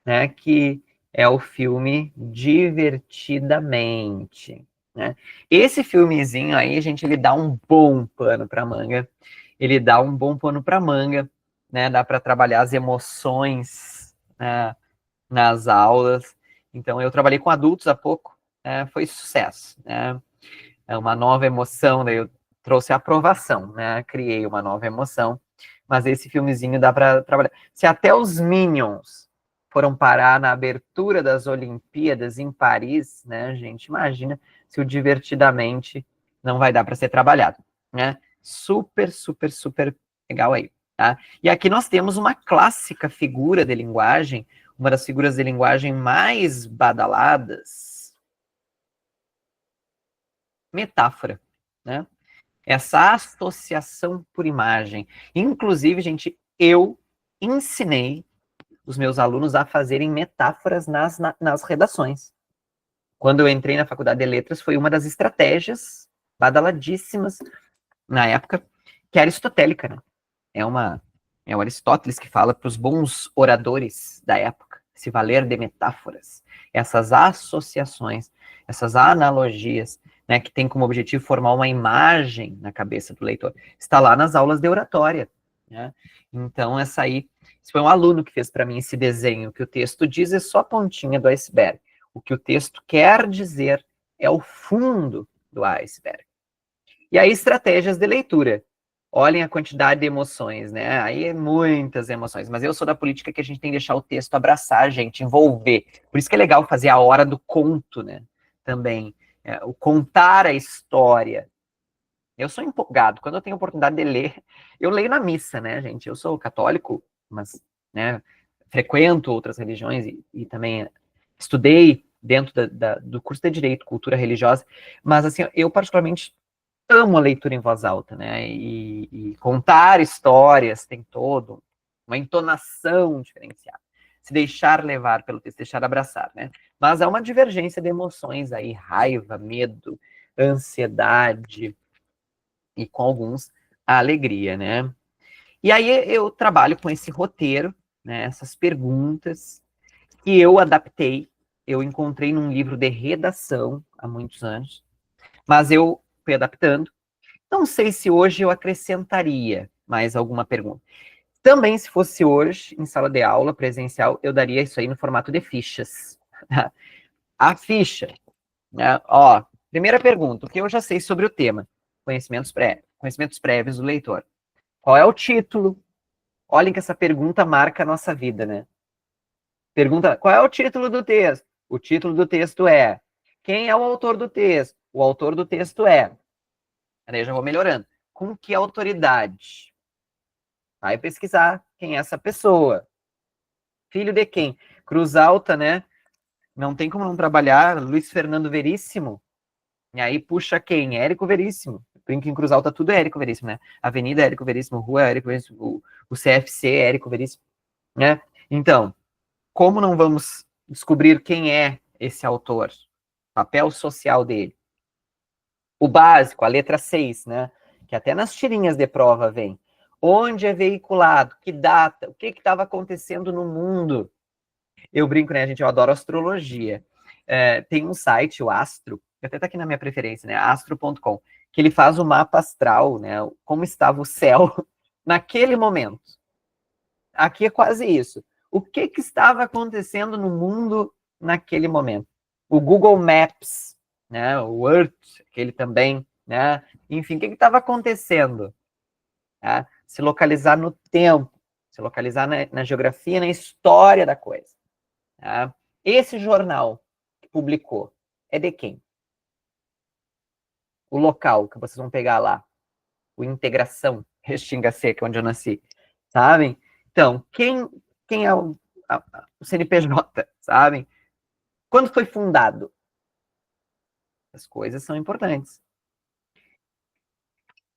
né? Que é o filme Divertidamente, né? Esse filmezinho aí, gente, ele dá um bom pano para manga. Ele dá um bom pano para manga, né? Dá para trabalhar as emoções, né, nas aulas. Então, eu trabalhei com adultos há pouco, né? Foi sucesso, né? É uma nova emoção, daí eu trouxe a aprovação, né? Criei uma nova emoção Mas esse filmezinho dá para trabalhar. Se até os Minions foram parar na abertura das Olimpíadas em Paris, né, gente? Imagina se o Divertidamente não vai dar para ser trabalhado, né? Super, super, super legal aí, tá? E aqui nós temos uma clássica figura de linguagem, uma das figuras de linguagem mais badaladas, metáfora, né? Essa associação por imagem. Inclusive, gente, eu ensinei os meus alunos a fazerem metáforas nas redações. Quando eu entrei na faculdade de letras, foi uma das estratégias badaladíssimas na época, que é aristotélica, né? É o Aristóteles que fala para os bons oradores da época se valer de metáforas, essas associações, essas analogias, né, que tem como objetivo formar uma imagem na cabeça do leitor. Está lá nas aulas de oratória, né? Então, esse foi um aluno que fez para mim esse desenho, que o texto diz é só a pontinha do iceberg. O que o texto quer dizer é o fundo do iceberg. E aí, estratégias de leitura. Olhem a quantidade de emoções, né? Aí é muitas emoções. Mas eu sou da política que a gente tem que deixar o texto abraçar a gente, envolver. Por isso que é legal fazer a hora do conto, né? Também. O contar a história. Eu sou empolgado. Quando eu tenho oportunidade de ler, eu leio na missa, né, gente? Eu sou católico, mas, né, frequento outras religiões e também estudei dentro do curso de Direito, Cultura Religiosa. Mas, assim, eu particularmente amo a leitura em voz alta, né? E contar histórias tem todo uma entonação diferenciada. Se deixar levar pelo texto, deixar abraçar, né? Mas há uma divergência de emoções aí, raiva, medo, ansiedade e com alguns a alegria, né? E aí eu trabalho com esse roteiro, né? Essas perguntas que eu adaptei, eu encontrei num livro de redação há muitos anos, mas eu fui adaptando. Não sei se hoje eu acrescentaria mais alguma pergunta. Também, se fosse hoje, em sala de aula presencial, eu daria isso aí no formato de fichas. A ficha, né? Ó, primeira pergunta, o que eu já sei sobre o tema? Conhecimentos prévios do leitor. Qual é o título? Olhem que essa pergunta marca a nossa vida, né? Pergunta, qual é o título do texto? O título do texto é. Quem é o autor do texto? O autor do texto é. Aí eu já vou melhorando. Com que autoridade? Vai pesquisar quem é essa pessoa. Filho de quem? Cruz Alta, né? Não tem como não trabalhar. Luiz Fernando Veríssimo. E aí puxa quem? Érico Veríssimo. Brinco em Cruz Alta, tudo é Érico Veríssimo, né? Avenida Érico Veríssimo, Rua Érico Veríssimo, o CFC é Érico Veríssimo, né? Então, como não vamos descobrir quem é esse autor? Papel social dele. O básico, a letra 6, né? Que até nas tirinhas de prova vem. Onde é veiculado? Que data? O que estava acontecendo no mundo? Eu brinco, né, gente? Eu adoro astrologia. Tem um site, o Astro, que até tá aqui na minha preferência, né? Astro.com, que ele faz o mapa astral, né? Como estava o céu naquele momento. Aqui é quase isso. O que estava acontecendo no mundo naquele momento? O Google Maps, né? O Earth, aquele também, né? Enfim, o que estava acontecendo? Tá? Se localizar no tempo, se localizar na geografia, na história da coisa. Tá? Esse jornal que publicou é de quem? O local que vocês vão pegar lá, o Integração, Restinga Seca, onde eu nasci, sabem? Então, quem é o CNPJ, sabem? Quando foi fundado? As coisas são importantes.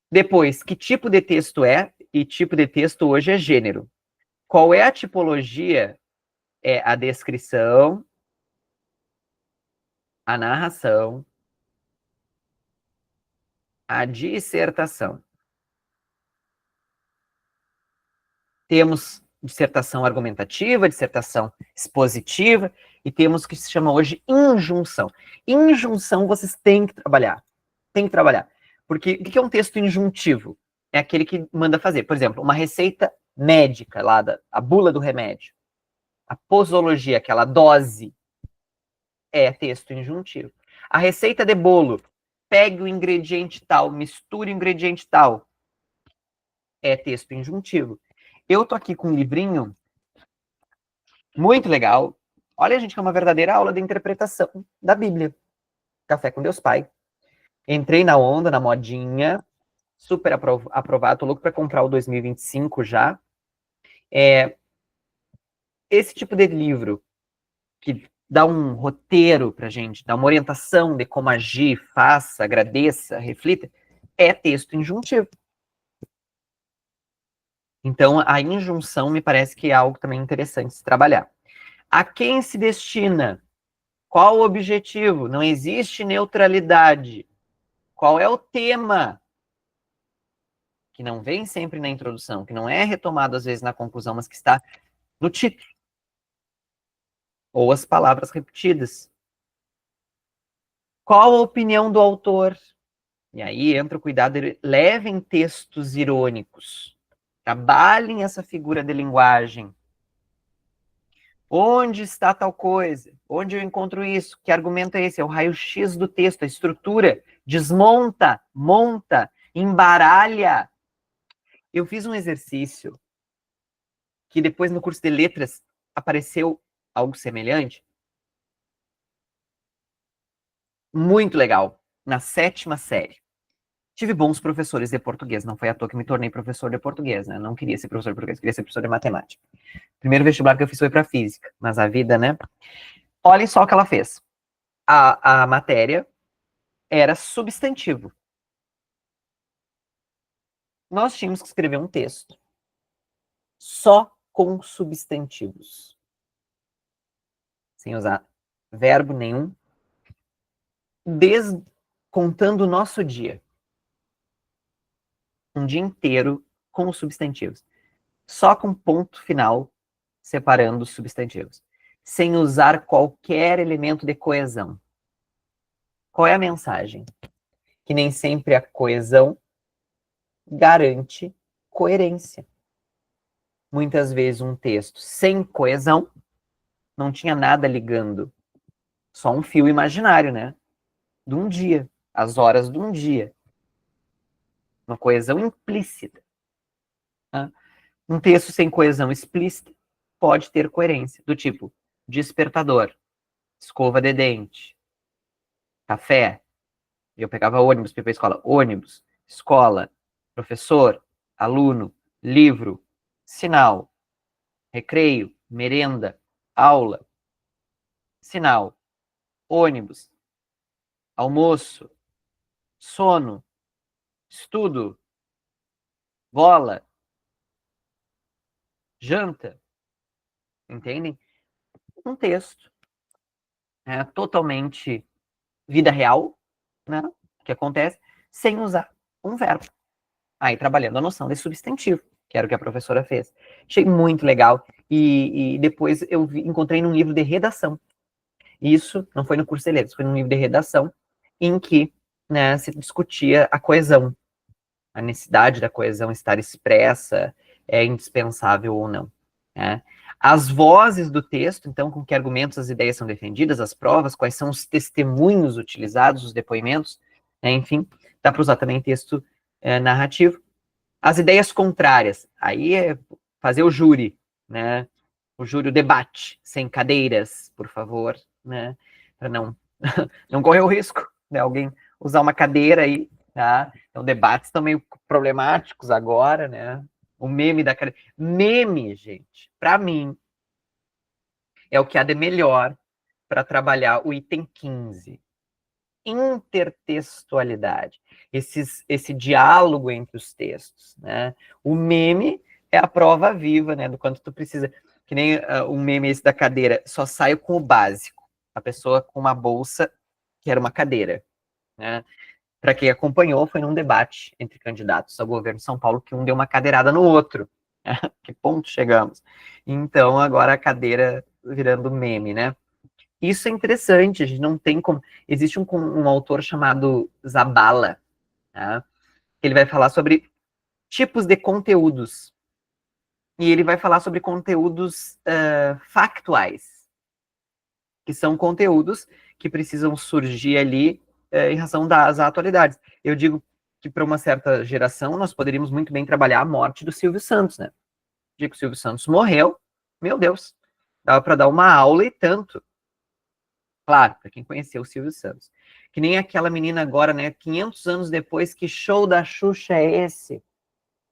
Depois, que tipo de texto é? E tipo de texto hoje é gênero. Qual é a tipologia? É a descrição, a narração, a dissertação. Temos dissertação argumentativa, dissertação expositiva, e temos o que se chama hoje injunção. Injunção vocês têm que trabalhar. Tem que trabalhar. Porque o que é um texto injuntivo? É aquele que manda fazer. Por exemplo, uma receita médica lá, a bula do remédio. A posologia, aquela dose, é texto injuntivo. A receita de bolo, pegue o ingrediente tal, misture o ingrediente tal. é texto injuntivo. Eu tô aqui com um livrinho muito legal. Olha, gente, que é uma verdadeira aula de interpretação da Bíblia. Café com Deus Pai. Entrei na onda, na modinha, super aprovado. Tô louco para comprar o 2025 já. Esse tipo de livro que dá um roteiro pra gente, dá uma orientação de como agir, faça, agradeça, reflita, é texto injuntivo. Então, a injunção me parece que é algo também interessante se trabalhar. A quem se destina? Qual o objetivo? Não existe neutralidade. Qual é o tema? Que não vem sempre na introdução, que não é retomado às vezes na conclusão, mas que está no título. Ou as palavras repetidas. Qual a opinião do autor? E aí entra o cuidado, levem textos irônicos. Trabalhem essa figura de linguagem. Onde está tal coisa? Onde eu encontro isso? Que argumento é esse? É o raio-x do texto, a estrutura. Desmonta, monta, embaralha. Eu fiz um exercício que depois no curso de letras apareceu algo semelhante. Muito legal. Na 7ª série. Tive bons professores de português. Não foi à toa que me tornei professor de português, né? Não queria ser professor de português, queria ser professor de matemática. Primeiro vestibular que eu fiz foi para física, mas a vida, né? Olhem só o que ela fez. A matéria era substantivo. Nós tínhamos que escrever um texto só com substantivos. Sem usar verbo nenhum. Contando o nosso dia. Um dia inteiro com os substantivos. Só com ponto final separando os substantivos. Sem usar qualquer elemento de coesão. Qual é a mensagem? Que nem sempre a coesão garante coerência. Muitas vezes um texto sem coesão não tinha nada ligando. Só um fio imaginário, né? De um dia. As horas de um dia. Uma coesão implícita. Tá? Um texto sem coesão explícita pode ter coerência. Do tipo, despertador, escova de dente, café. Eu pegava ônibus para ir para a escola. Ônibus, escola, professor, aluno, livro, sinal, recreio, merenda, aula, sinal, ônibus, almoço, sono, estudo, bola, janta, entendem? Um texto totalmente vida real, né, que acontece, sem usar um verbo. Aí trabalhando a noção de substantivo, que era o que a professora fez. Achei muito legal. E depois eu encontrei num livro de redação. Isso não foi no curso de letras, foi num livro de redação em que, né, se discutia a coesão. A necessidade da coesão estar expressa, é indispensável ou não. Né? As vozes do texto, então, com que argumentos as ideias são defendidas, as provas, quais são os testemunhos utilizados, os depoimentos, né? Enfim, dá para usar também texto narrativo. As ideias contrárias, aí é fazer o júri, né? O júri, o debate, sem cadeiras, por favor, né? Para não correr o risco, né? Alguém usar uma cadeira aí, tá? Então, debates estão meio problemáticos agora, né? O meme da cadeira. Meme, gente, para mim, é o que há de melhor para trabalhar o item 15. Intertextualidade. Esse diálogo entre os textos, né? O meme é a prova viva, né? Do quanto tu precisa. Que nem o meme esse da cadeira, só saio com o básico. A pessoa com uma bolsa que era uma cadeira, né? Para quem acompanhou, foi num debate entre candidatos ao governo de São Paulo que um deu uma cadeirada no outro. Que ponto chegamos? Então, agora a cadeira virando meme, né? Isso é interessante, a gente não tem como... Existe um autor chamado Zabala, tá? Ele vai falar sobre tipos de conteúdos. E ele vai falar sobre conteúdos factuais, que são conteúdos que precisam surgir ali em razão das atualidades. Eu digo que para uma certa geração nós poderíamos muito bem trabalhar a morte do Silvio Santos, né? De que o Silvio Santos morreu, meu Deus, dava para dar uma aula e tanto. Claro, para quem conheceu o Silvio Santos. Que nem aquela menina agora, né? 500 anos depois, que show da Xuxa é esse?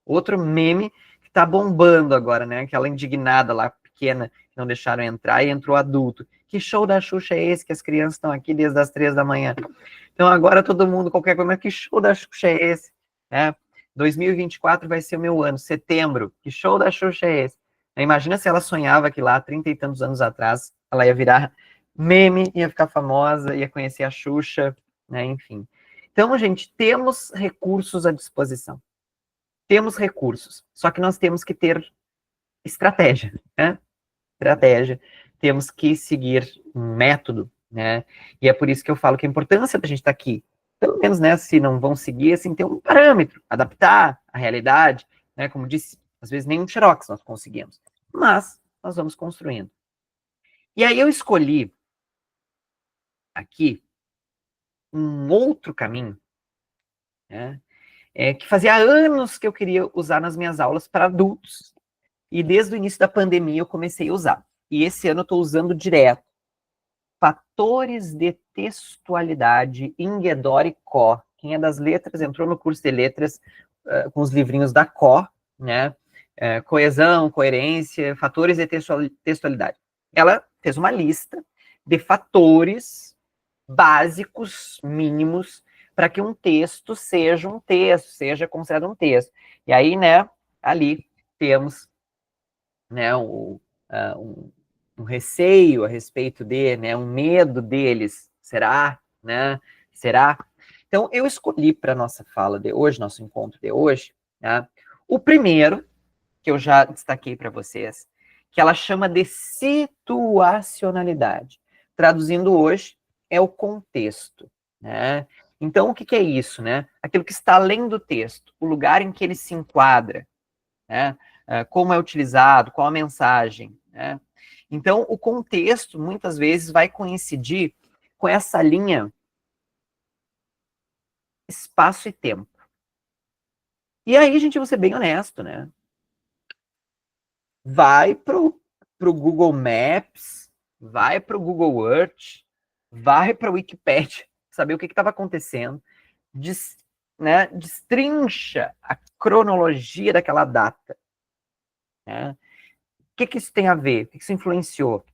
Outro meme que tá bombando agora, né? Aquela indignada lá, pequena, que não deixaram entrar e entrou adulto. Que show da Xuxa é esse? Que as crianças estão aqui desde as 3 da manhã. Então agora todo mundo, qualquer coisa, mas que show da Xuxa é esse? 2024 vai ser o meu ano, setembro. Que show da Xuxa é esse? Imagina se ela sonhava que lá, 30 e tantos anos atrás, ela ia virar meme, ia ficar famosa, ia conhecer a Xuxa, né? Enfim. Então, gente, temos recursos à disposição. Temos recursos, só que nós temos que ter estratégia, né? Estratégia. Temos que seguir um método, né? E é por isso que eu falo que a importância da gente estar aqui, pelo menos, né, se não vão seguir, assim, ter um parâmetro, adaptar a realidade, né? Como disse, às vezes nem um xerox nós conseguimos, mas nós vamos construindo. E aí eu escolhi aqui um outro caminho, né? Que fazia anos que eu queria usar nas minhas aulas para adultos. E desde o início da pandemia eu comecei a usar. E esse ano eu estou usando direto. Fatores de textualidade em Guedor e Có. Quem é das letras entrou no curso de letras com os livrinhos da Có, né? Coesão, coerência, fatores de textualidade. Ela fez uma lista de fatores básicos, mínimos, para que um texto seja um texto, seja considerado um texto. E aí, né, ali temos, né, um receio a respeito de, né, um medo deles. Será, né? Será? Então, eu escolhi para nossa fala de hoje, nosso encontro de hoje, né, o primeiro, que eu já destaquei para vocês, que ela chama de situacionalidade. Traduzindo hoje, é o contexto, né? Então, o que é isso, né? Aquilo que está além do texto, o lugar em que ele se enquadra, né? Como é utilizado, qual a mensagem, né? Então, o contexto, muitas vezes, vai coincidir com essa linha espaço e tempo. E aí, gente, vou ser bem honesto, né? Vai pro Google Maps, vai pro Google Earth, vai para o Wikipedia, saber o que estava acontecendo, né, destrincha a cronologia daquela data. Né? O que isso tem a ver? O que isso influenciou?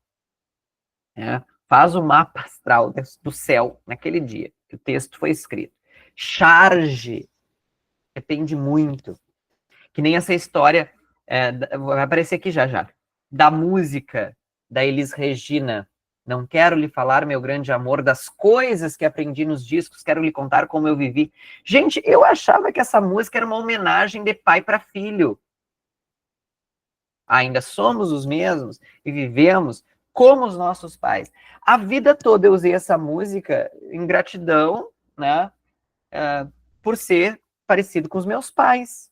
Né? Faz o mapa astral do céu naquele dia que o texto foi escrito. Charge depende muito. Que nem essa história, vai aparecer aqui já já, da música da Elis Regina. Não quero lhe falar, meu grande amor, das coisas que aprendi nos discos, quero lhe contar como eu vivi. Gente, eu achava que essa música era uma homenagem de pai para filho. Ainda somos os mesmos e vivemos como os nossos pais. A vida toda eu usei essa música em gratidão, né, por ser parecido com os meus pais.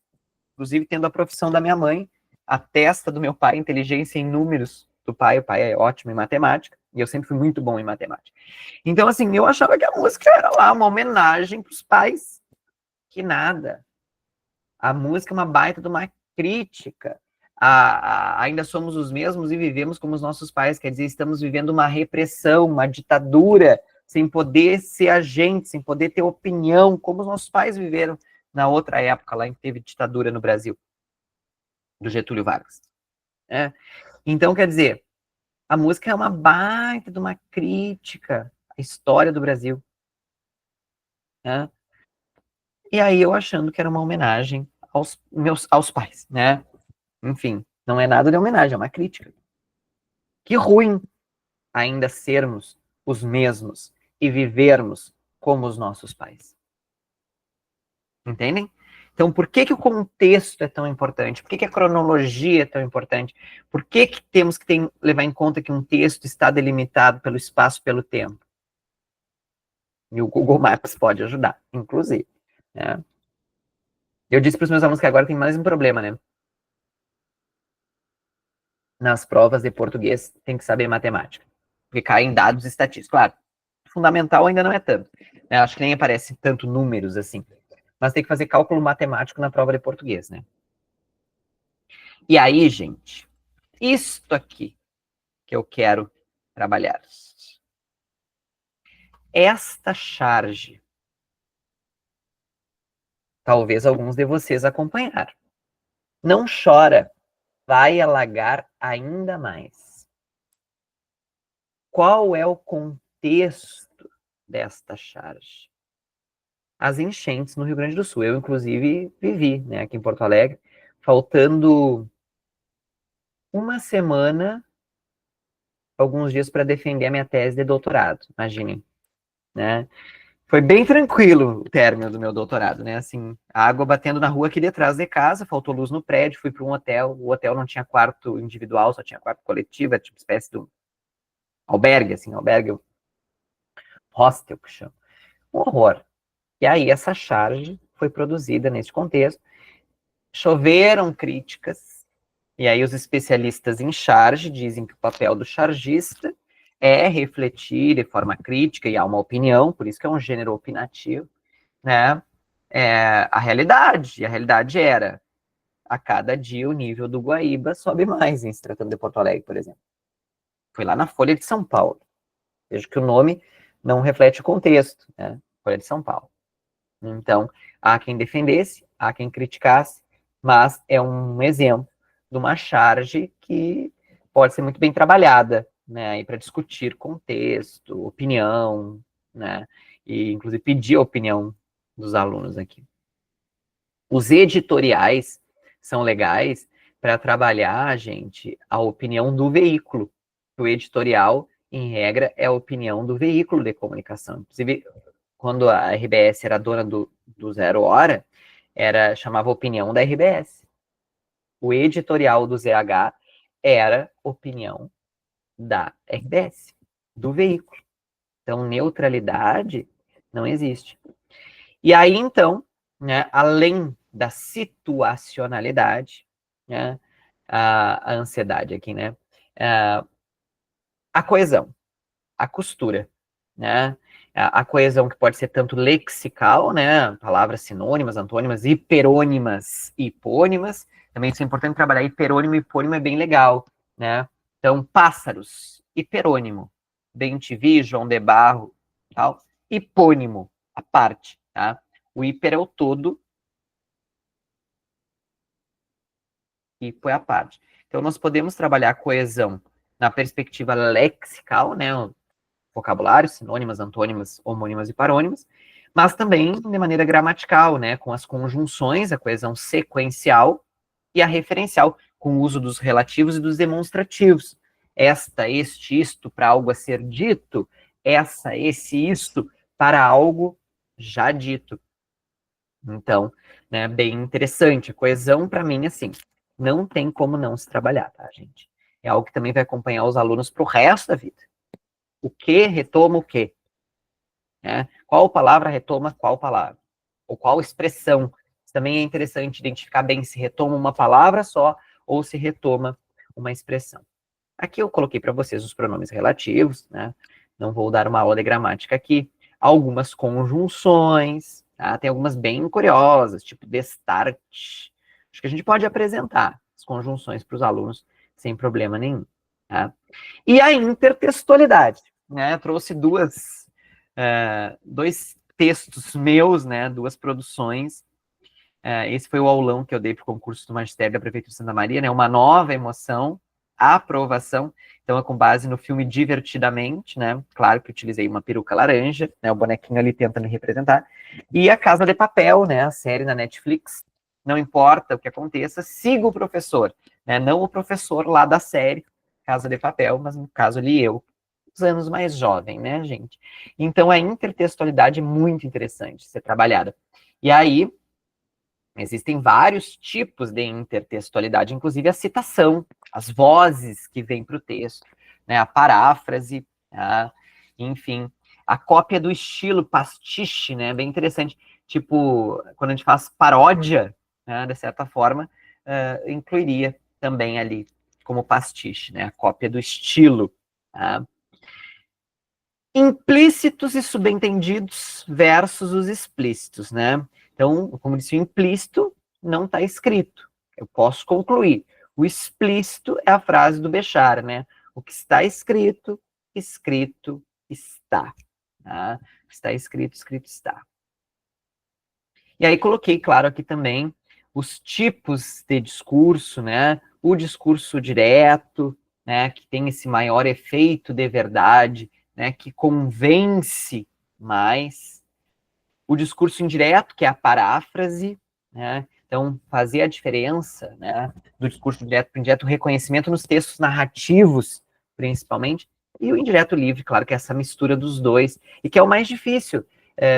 Inclusive tendo a profissão da minha mãe, a testa do meu pai, inteligência em números do pai, o pai é ótimo em matemática, e eu sempre fui muito bom em matemática. Então, assim, eu achava que a música era lá uma homenagem para os pais, que nada. A música é uma baita de uma crítica. Ainda somos os mesmos e vivemos como os nossos pais, quer dizer, estamos vivendo uma repressão, uma ditadura, sem poder ser agente, sem poder ter opinião, como os nossos pais viveram na outra época, lá em que teve ditadura no Brasil, do Getúlio Vargas. Né? Então, quer dizer, a música é uma baita de uma crítica à história do Brasil. Né? E aí eu achando que era uma homenagem aos pais, né? Enfim, não é nada de homenagem, é uma crítica. Que ruim ainda sermos os mesmos e vivermos como os nossos pais. Entendem? Então, por que o contexto é tão importante? Por que a cronologia é tão importante? Por que temos que levar em conta que um texto está delimitado pelo espaço e pelo tempo? E o Google Maps pode ajudar, inclusive. Né? Eu disse para os meus alunos que agora tem mais um problema, né? Nas provas de português tem que saber matemática, porque caem dados estatísticos. Claro, fundamental ainda não é tanto. Né? Acho que nem aparece tanto números assim. mas tem que fazer cálculo matemático na prova de português, né? E aí, gente, isto aqui que eu quero trabalhar. Esta charge, talvez alguns de vocês acompanharam. Não chora, vai alagar ainda mais. Qual é o contexto desta charge? As enchentes no Rio Grande do Sul. Eu, inclusive, vivi, né, aqui em Porto Alegre, faltando uma semana, alguns dias para defender a minha tese de doutorado, imaginem, né? Foi bem tranquilo o término do meu doutorado, né? Assim, a água batendo na rua aqui detrás de casa, faltou luz no prédio, fui para um hotel, o hotel não tinha quarto individual, só tinha quarto coletivo, era tipo espécie de um albergue, assim, albergue, hostel, que chama. Um horror. E aí essa charge foi produzida nesse contexto, choveram críticas, e aí os especialistas em charge dizem que o papel do chargista é refletir de forma crítica e há uma opinião, por isso que é um gênero opinativo, né? A realidade. E a realidade era, a cada dia o nível do Guaíba sobe mais, em se tratando de Porto Alegre, por exemplo. Foi lá na Folha de São Paulo. Veja que o nome não reflete o contexto, né? Folha de São Paulo. Então, há quem defendesse, há quem criticasse, mas é um exemplo de uma charge que pode ser muito bem trabalhada, né? Para discutir contexto, opinião, né? E, inclusive, pedir a opinião dos alunos aqui. Os editoriais são legais para trabalhar, gente, a opinião do veículo. O editorial, em regra, é a opinião do veículo de comunicação. Inclusive, quando a RBS era dona do Zero Hora, chamava opinião da RBS. O editorial do ZH era opinião da RBS, do veículo. Então, neutralidade não existe. E aí, então, né, além da situacionalidade, né, a ansiedade aqui, né, a coesão, a costura, né, a coesão que pode ser tanto lexical, né, palavras sinônimas, antônimas, hiperônimas, hipônimas, também isso é importante trabalhar, hiperônimo e hipônimo é bem legal, né, então, pássaros, hiperônimo, bem-te-vi, João de Barro, tal, hipônimo, a parte, tá, o hiper é o todo, hipo é a parte. Então, nós podemos trabalhar a coesão na perspectiva lexical, né, vocabulário, sinônimas, antônimas, homônimas e parônimas, mas também de maneira gramatical, né, com as conjunções, a coesão sequencial e a referencial, com o uso dos relativos e dos demonstrativos. Esta, este, isto, para algo a ser dito, essa, esse, isto, para algo já dito. Então, né, bem interessante. A coesão, para mim, assim, não tem como não se trabalhar, tá, gente? É algo que também vai acompanhar os alunos para o resto da vida. O que retoma o quê? Né? Qual palavra retoma qual palavra? Ou qual expressão? Isso também é interessante identificar bem se retoma uma palavra só ou se retoma uma expressão. Aqui eu coloquei para vocês os pronomes relativos, né? Não vou dar uma aula de gramática aqui. Algumas conjunções, tá? Tem algumas bem curiosas, tipo destarte. Acho que a gente pode apresentar as conjunções para os alunos sem problema nenhum, tá? E a intertextualidade, né? Eu trouxe dois textos meus, né? Duas produções. Esse foi o aulão que eu dei para o concurso do Magistério da Prefeitura de Santa Maria, né? Uma nova emoção, a aprovação. Então, é com base no filme Divertidamente, né? Claro que utilizei uma peruca laranja, né? O bonequinho ali tenta me representar. E A Casa de Papel, né? A série na Netflix. Não importa o que aconteça, siga o professor, né? Não o professor lá da série Casa de Papel, mas no caso ali eu, os anos mais jovem, né, gente? Então, a intertextualidade é muito interessante ser trabalhada. E aí, existem vários tipos de intertextualidade, inclusive a citação, as vozes que vêm para o texto, né, a paráfrase, enfim, a cópia do estilo pastiche, né, bem interessante. Tipo, quando a gente faz paródia, né, de certa forma, incluiria também ali como pastiche, né, a cópia do estilo. Tá? Implícitos e subentendidos versus os explícitos, né? Então, como disse, o implícito não está escrito. Eu posso concluir. O explícito é a frase do Béchar, né? O que está escrito, escrito está. Tá? O que está escrito, escrito está. E aí coloquei, claro, aqui também os tipos de discurso, né? O discurso direto, né? Que tem esse maior efeito de verdade, né? Que convence mais. O discurso indireto, que é a paráfrase, né? Então, fazer a diferença, né? Do discurso direto para o indireto, o reconhecimento nos textos narrativos, principalmente, e o indireto livre, claro, que é essa mistura dos dois, e que é o mais difícil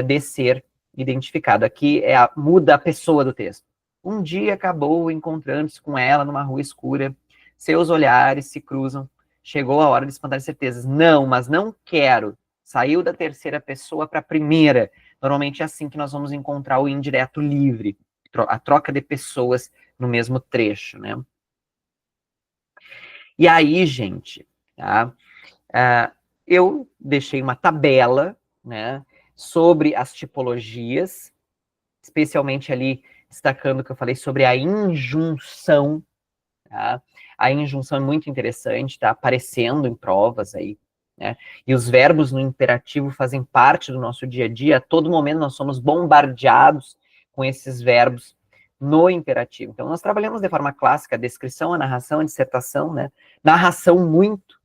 de ser identificado. Aqui muda a pessoa do texto. Um dia acabou encontrando-se com ela numa rua escura, seus olhares se cruzam, chegou a hora de espantar certezas. Não, mas não quero. Saiu da terceira pessoa para a primeira. Normalmente é assim que nós vamos encontrar o indireto livre, a troca de pessoas no mesmo trecho, né? E aí, gente, tá? Eu deixei uma tabela, né, sobre as tipologias, especialmente ali destacando que eu falei sobre a injunção, tá? A injunção é muito interessante, está aparecendo em provas aí, né? E os verbos no imperativo fazem parte do nosso dia a dia. A todo momento nós somos bombardeados com esses verbos no imperativo. Então, nós trabalhamos de forma clássica a descrição, a narração, a dissertação, né? Narração muito,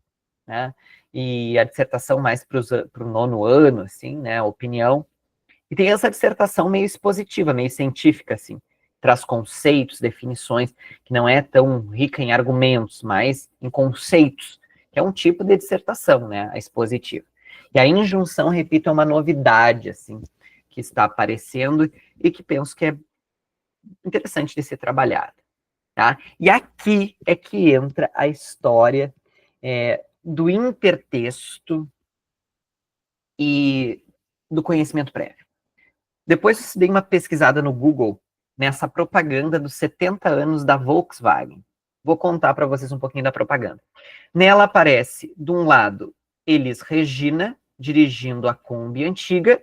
né? E a dissertação mais para o nono ano, assim, né? A opinião. E tem essa dissertação meio expositiva, meio científica, assim. Traz conceitos, definições, que não é tão rica em argumentos, mas em conceitos, que é um tipo de dissertação, né? A expositiva. E a injunção, repito, é uma novidade, assim, que está aparecendo e que penso que é interessante de ser trabalhada, tá? E aqui é que entra a história do intertexto e do conhecimento prévio. Depois eu dei uma pesquisada no Google nessa propaganda dos 70 anos da Volkswagen. Vou contar para vocês um pouquinho da propaganda. Nela aparece, de um lado, Elis Regina dirigindo a Kombi antiga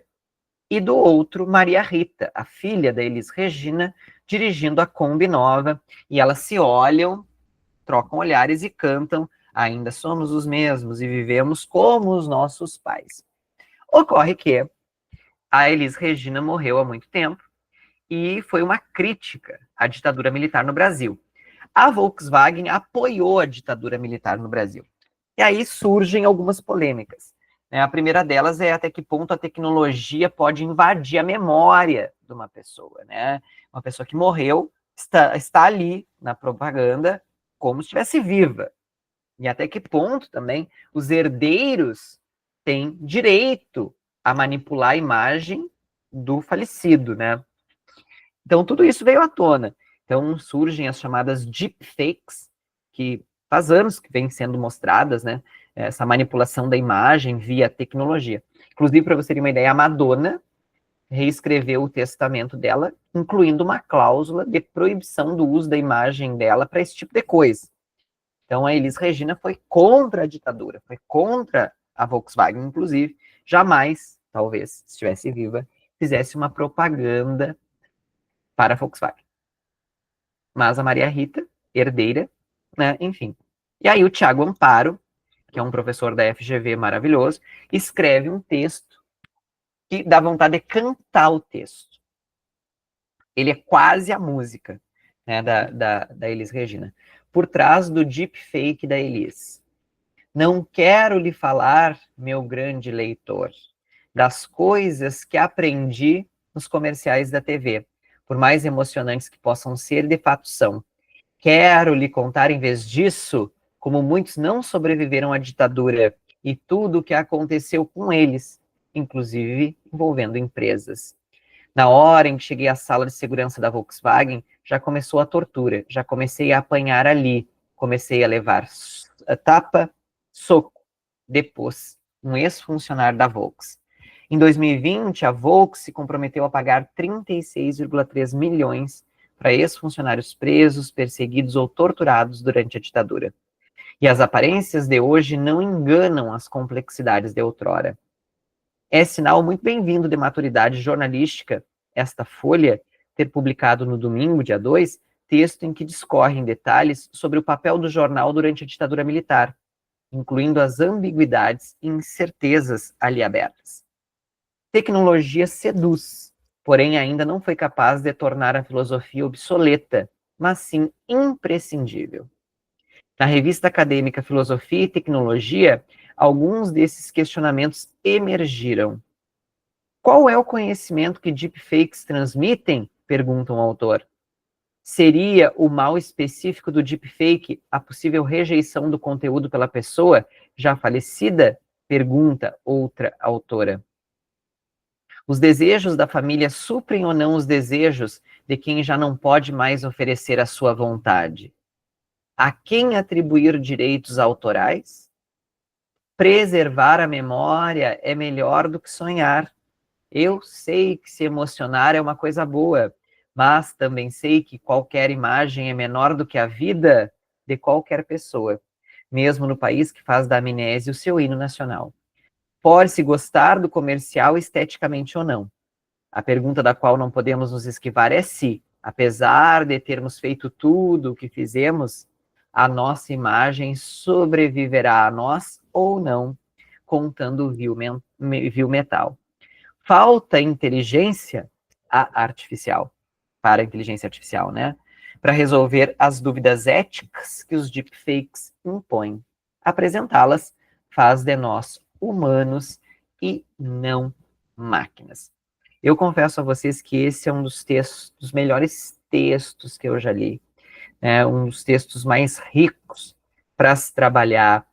e do outro, Maria Rita, a filha da Elis Regina, dirigindo a Kombi nova, e elas se olham, trocam olhares e cantam Ainda somos os mesmos e vivemos como os nossos pais. Ocorre que a Elis Regina morreu há muito tempo e foi uma crítica à ditadura militar no Brasil. A Volkswagen apoiou a ditadura militar no Brasil. E aí surgem algumas polêmicas. A primeira delas é até que ponto a tecnologia pode invadir a memória de uma pessoa, né? Uma pessoa que morreu está ali na propaganda como se estivesse viva. E até que ponto também os herdeiros têm direito a manipular a imagem do falecido, né? Então, tudo isso veio à tona. Então, surgem as chamadas deepfakes, que faz anos que vêm sendo mostradas, né? Essa manipulação da imagem via tecnologia. Inclusive, para você ter uma ideia, a Madonna reescreveu o testamento dela, incluindo uma cláusula de proibição do uso da imagem dela para esse tipo de coisa. Então, a Elis Regina foi contra a ditadura, foi contra a Volkswagen, inclusive, jamais, talvez, se estivesse viva, fizesse uma propaganda para a Volkswagen. Mas a Maria Rita, herdeira, né, enfim. E aí o Tiago Amparo, que é um professor da FGV maravilhoso, escreve um texto que dá vontade de cantar o texto. Ele é quase a música, né, da Elis Regina. Por trás do deepfake da Elis. Não quero lhe falar, meu grande leitor, das coisas que aprendi nos comerciais da TV, por mais emocionantes que possam ser, de fato são. Quero lhe contar, em vez disso, como muitos não sobreviveram à ditadura e tudo o que aconteceu com eles, inclusive envolvendo empresas. Na hora em que cheguei à sala de segurança da Volkswagen, já começou a tortura, já comecei a apanhar ali, comecei a levar tapa, soco. Depois, um ex-funcionário da Volks. Em 2020, a Volks se comprometeu a pagar 36,3 milhões para ex-funcionários presos, perseguidos ou torturados durante a ditadura. E as aparências de hoje não enganam as complexidades de outrora. É sinal muito bem-vindo de maturidade jornalística esta Folha ter publicado no domingo, dia 2, texto em que discorre em detalhes sobre o papel do jornal durante a ditadura militar, incluindo as ambiguidades e incertezas ali abertas. Tecnologia seduz, porém ainda não foi capaz de tornar a filosofia obsoleta, mas sim imprescindível. Na revista acadêmica Filosofia e Tecnologia, alguns desses questionamentos emergiram. Qual é o conhecimento que deepfakes transmitem? Pergunta um autor. Seria o mal específico do deepfake a possível rejeição do conteúdo pela pessoa já falecida? Pergunta outra autora. Os desejos da família suprem ou não os desejos de quem já não pode mais oferecer a sua vontade? A quem atribuir direitos autorais? Preservar a memória é melhor do que sonhar. Eu sei que se emocionar é uma coisa boa, mas também sei que qualquer imagem é menor do que a vida de qualquer pessoa, mesmo no país que faz da amnésia o seu hino nacional. Pode-se gostar do comercial esteticamente ou não. A pergunta da qual não podemos nos esquivar é se, apesar de termos feito tudo o que fizemos, a nossa imagem sobreviverá a nós ou não, contando o vil metal. Falta inteligência artificial, para a inteligência artificial, né? Para resolver as dúvidas éticas que os deepfakes impõem. Apresentá-las faz de nós humanos e não máquinas. Eu confesso a vocês que esse é um dos textos, dos melhores textos que eu já li, né? Um dos textos mais ricos para se trabalhar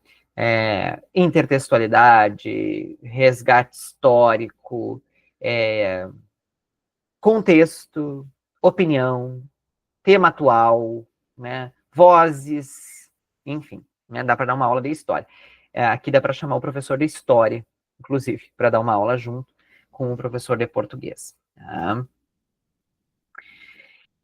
intertextualidade, resgate histórico, contexto, opinião, tema atual, né? Vozes, enfim, né? Dá para dar uma aula de história. Aqui dá para chamar o professor de história, inclusive, para dar uma aula junto com o professor de português. Tá?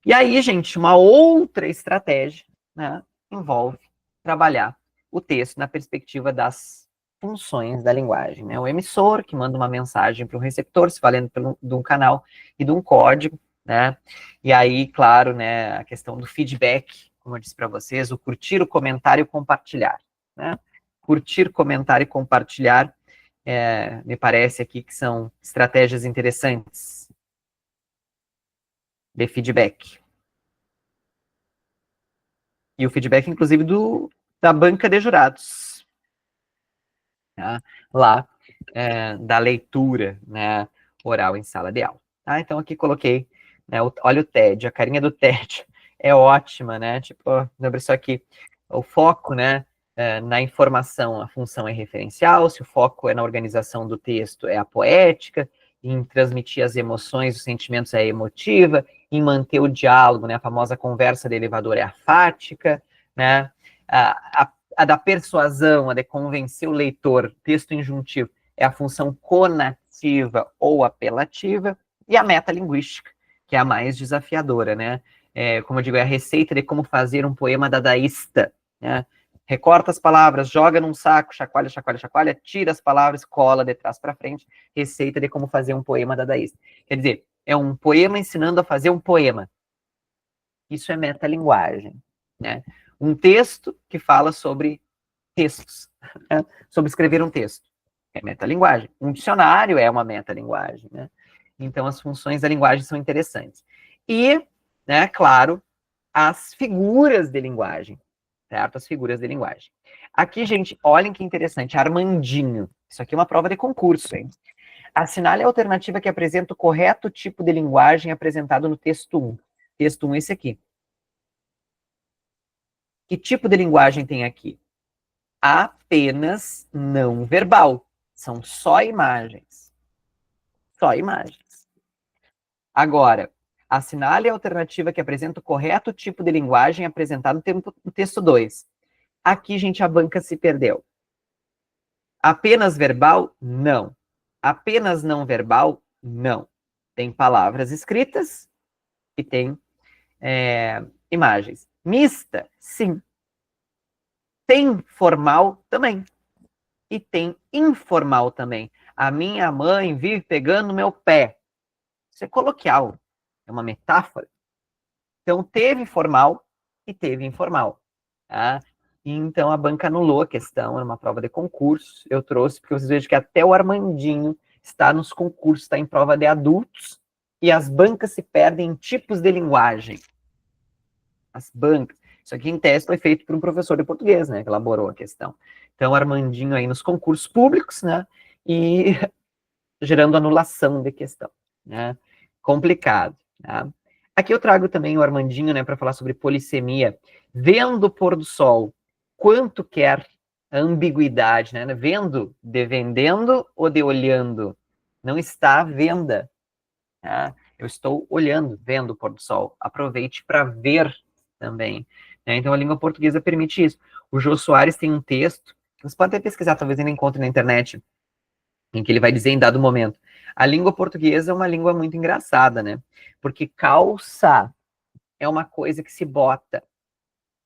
E aí, gente, uma outra estratégia, né, envolve trabalhar o texto na perspectiva das funções da linguagem. Né? O emissor, que manda uma mensagem para o receptor, se valendo de um canal e de um código, né? E aí, claro, né, a questão do feedback, como eu disse para vocês, o curtir, o comentário e o compartilhar. Né? Curtir, comentar e compartilhar, me parece aqui que são estratégias interessantes de feedback. E o feedback, inclusive, da banca de jurados, tá? Lá, da leitura, né, oral em sala de aula. Tá? Então, aqui coloquei, né, olha o TED, a carinha do TED é ótima, né? Tipo, lembra isso aqui, o foco, né, na informação, a função é referencial, se o foco é na organização do texto, é a poética, em transmitir as emoções, os sentimentos é a emotiva, em manter o diálogo, né, a famosa conversa de elevador é a fática, né, a da persuasão, a de convencer o leitor, texto injuntivo, é a função conativa ou apelativa, e a metalinguística, que é a mais desafiadora, né, como eu digo, é a receita de como fazer um poema dadaísta, né, recorta as palavras, joga num saco, chacoalha, chacoalha, chacoalha, tira as palavras, cola de trás para frente, receita de como fazer um poema dadaísta. Quer dizer, é um poema ensinando a fazer um poema. Isso é metalinguagem, né? Um texto que fala sobre textos, né? Sobre escrever um texto. É metalinguagem. Um dicionário é uma metalinguagem, né? Então, as funções da linguagem são interessantes. E, né, claro, as figuras de linguagem, certo? As figuras de linguagem. Aqui, gente, olhem que interessante, Armandinho. Isso aqui é uma prova de concurso, hein? Assinale a alternativa que apresenta o correto tipo de linguagem apresentado no texto 1. Texto 1 é esse aqui. Que tipo de linguagem tem aqui? Apenas não verbal. São só imagens. Só imagens. Agora, assinale a alternativa que apresenta o correto tipo de linguagem apresentado no texto 2. Aqui, gente, a banca se perdeu. Apenas verbal? Não. Apenas não verbal? Não. Tem palavras escritas e tem imagens. Mista? Sim. Tem formal? Também. E tem informal também. A minha mãe vive pegando no meu pé. Isso é coloquial, é uma metáfora. Então, teve formal e teve informal. Tá? E, então, a banca anulou a questão, era uma prova de concurso. Eu trouxe, porque vocês vejam que até o Armandinho está nos concursos, está em prova de adultos, e as bancas se perdem em tipos de linguagem. As bancas. Isso aqui, em tese, foi feito por um professor de português, né, que elaborou a questão. Então, Armandinho aí nos concursos públicos, né, e gerando anulação de questão, né, complicado, tá? Aqui eu trago também o Armandinho, né, para falar sobre polissemia. Vendo o pôr do sol, quanto quer a ambiguidade, né, vendo de vendendo ou de olhando? Não está à venda, tá? Eu estou olhando, vendo o pôr do sol. Aproveite para ver também. Né? Então, a língua portuguesa permite isso. O Jô Soares tem um texto, você pode até pesquisar, talvez ainda encontre na internet, em que ele vai dizer em dado momento. A língua portuguesa é uma língua muito engraçada, né? Porque calça é uma coisa que se bota.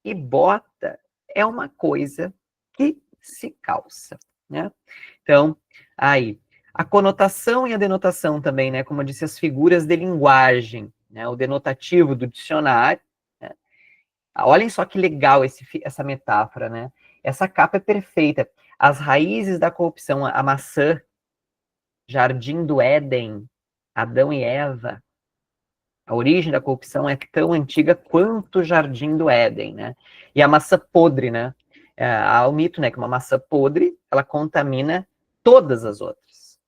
E bota é uma coisa que se calça, né? Então, aí, a conotação e a denotação também, né? Como eu disse, as figuras de linguagem, né? O denotativo do dicionário. Né? Olhem só que legal essa metáfora, né? Essa capa é perfeita. As raízes da corrupção, a maçã, Jardim do Éden, Adão e Eva. A origem da corrupção é tão antiga quanto o Jardim do Éden, né? E a maçã podre, né? Há o mito, né, que uma maçã podre, ela contamina todas as outras.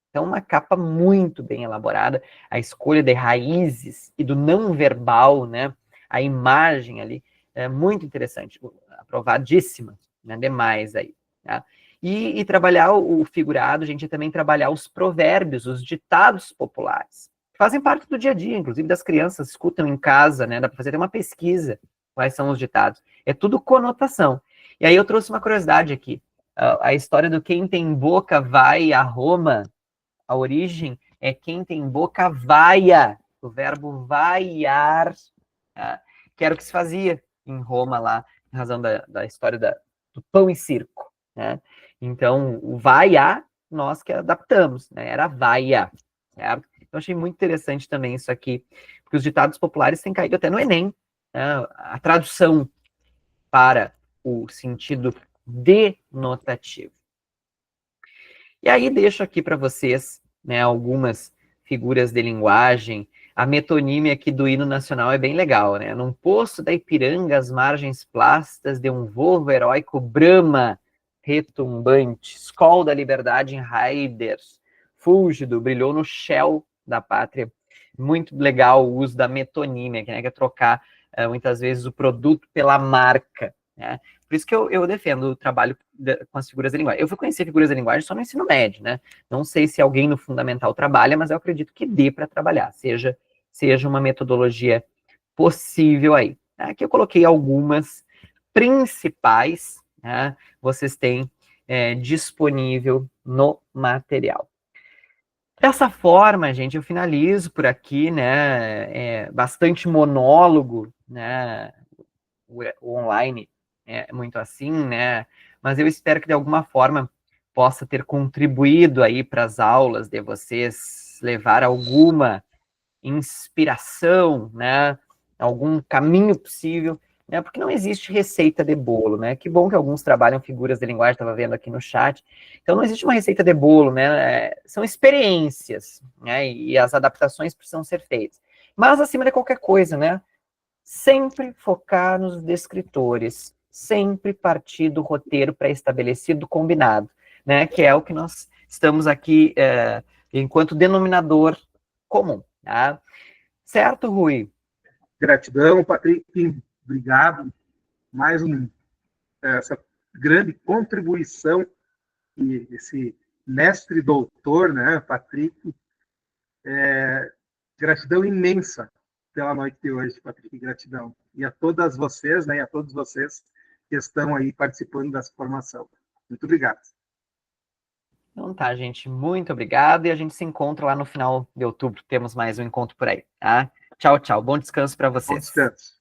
Então, uma capa muito bem elaborada, a escolha de raízes e do não verbal, né? A imagem ali, é muito interessante, aprovadíssima, né? Demais aí, tá? E trabalhar o figurado, a gente também trabalhar os provérbios, os ditados populares, que fazem parte do dia a dia, inclusive das crianças, escutam em casa, né? Dá para fazer até uma pesquisa, quais são os ditados. É tudo conotação. E aí eu trouxe uma curiosidade aqui. A história do quem tem boca vai a Roma, a origem é quem tem boca vaia, o verbo vaiar, que era o que se fazia em Roma lá, em razão da história do pão e circo, né? Então, o vaiar, nós que adaptamos, né? Era vaia, certo? Então, achei muito interessante também isso aqui, porque os ditados populares têm caído até no Enem, né? A tradução para o sentido denotativo. E aí deixo aqui para vocês, né, algumas figuras de linguagem. A metonímia aqui do hino nacional é bem legal, né? Num poço da Ipiranga, as margens plastas de um vovo heróico brama retumbante, escol da liberdade em Raiders, fúlgido, brilhou no shell da pátria. Muito legal o uso da metonímia, né, que é trocar muitas vezes o produto pela marca, né? Por isso que eu defendo o trabalho com as figuras da linguagem. Eu fui conhecer figuras da linguagem só no ensino médio, né? Não sei se alguém no fundamental trabalha, mas eu acredito que dê para trabalhar, seja uma metodologia possível aí. Aqui eu coloquei algumas principais, né? Vocês têm disponível no material. Dessa forma, gente, eu finalizo por aqui, né? Bastante monólogo, né? O online é muito assim, né? Mas eu espero que de alguma forma possa ter contribuído aí para as aulas de vocês, levar alguma inspiração, né? Algum caminho possível, né? Porque não existe receita de bolo, né? Que bom que alguns trabalham figuras de linguagem, estava vendo aqui no chat. Então não existe uma receita de bolo, né? São experiências, né? E as adaptações precisam ser feitas. Mas acima de qualquer coisa, né? Sempre focar nos descritores, sempre partir do roteiro pré-estabelecido, combinado, né? Que é o que nós estamos aqui enquanto denominador comum, tá? Certo, Rui? Gratidão, Patrick, obrigado. Essa grande contribuição e esse mestre doutor, né, Patrick, gratidão imensa pela noite de hoje, Patrick, gratidão. E a todas vocês, né, e a todos vocês que estão aí participando dessa formação. Muito obrigado. Então tá, gente, muito obrigado e a gente se encontra lá no final de outubro, temos mais um encontro por aí, tá? Tchau, tchau, bom descanso para vocês. Bom descanso.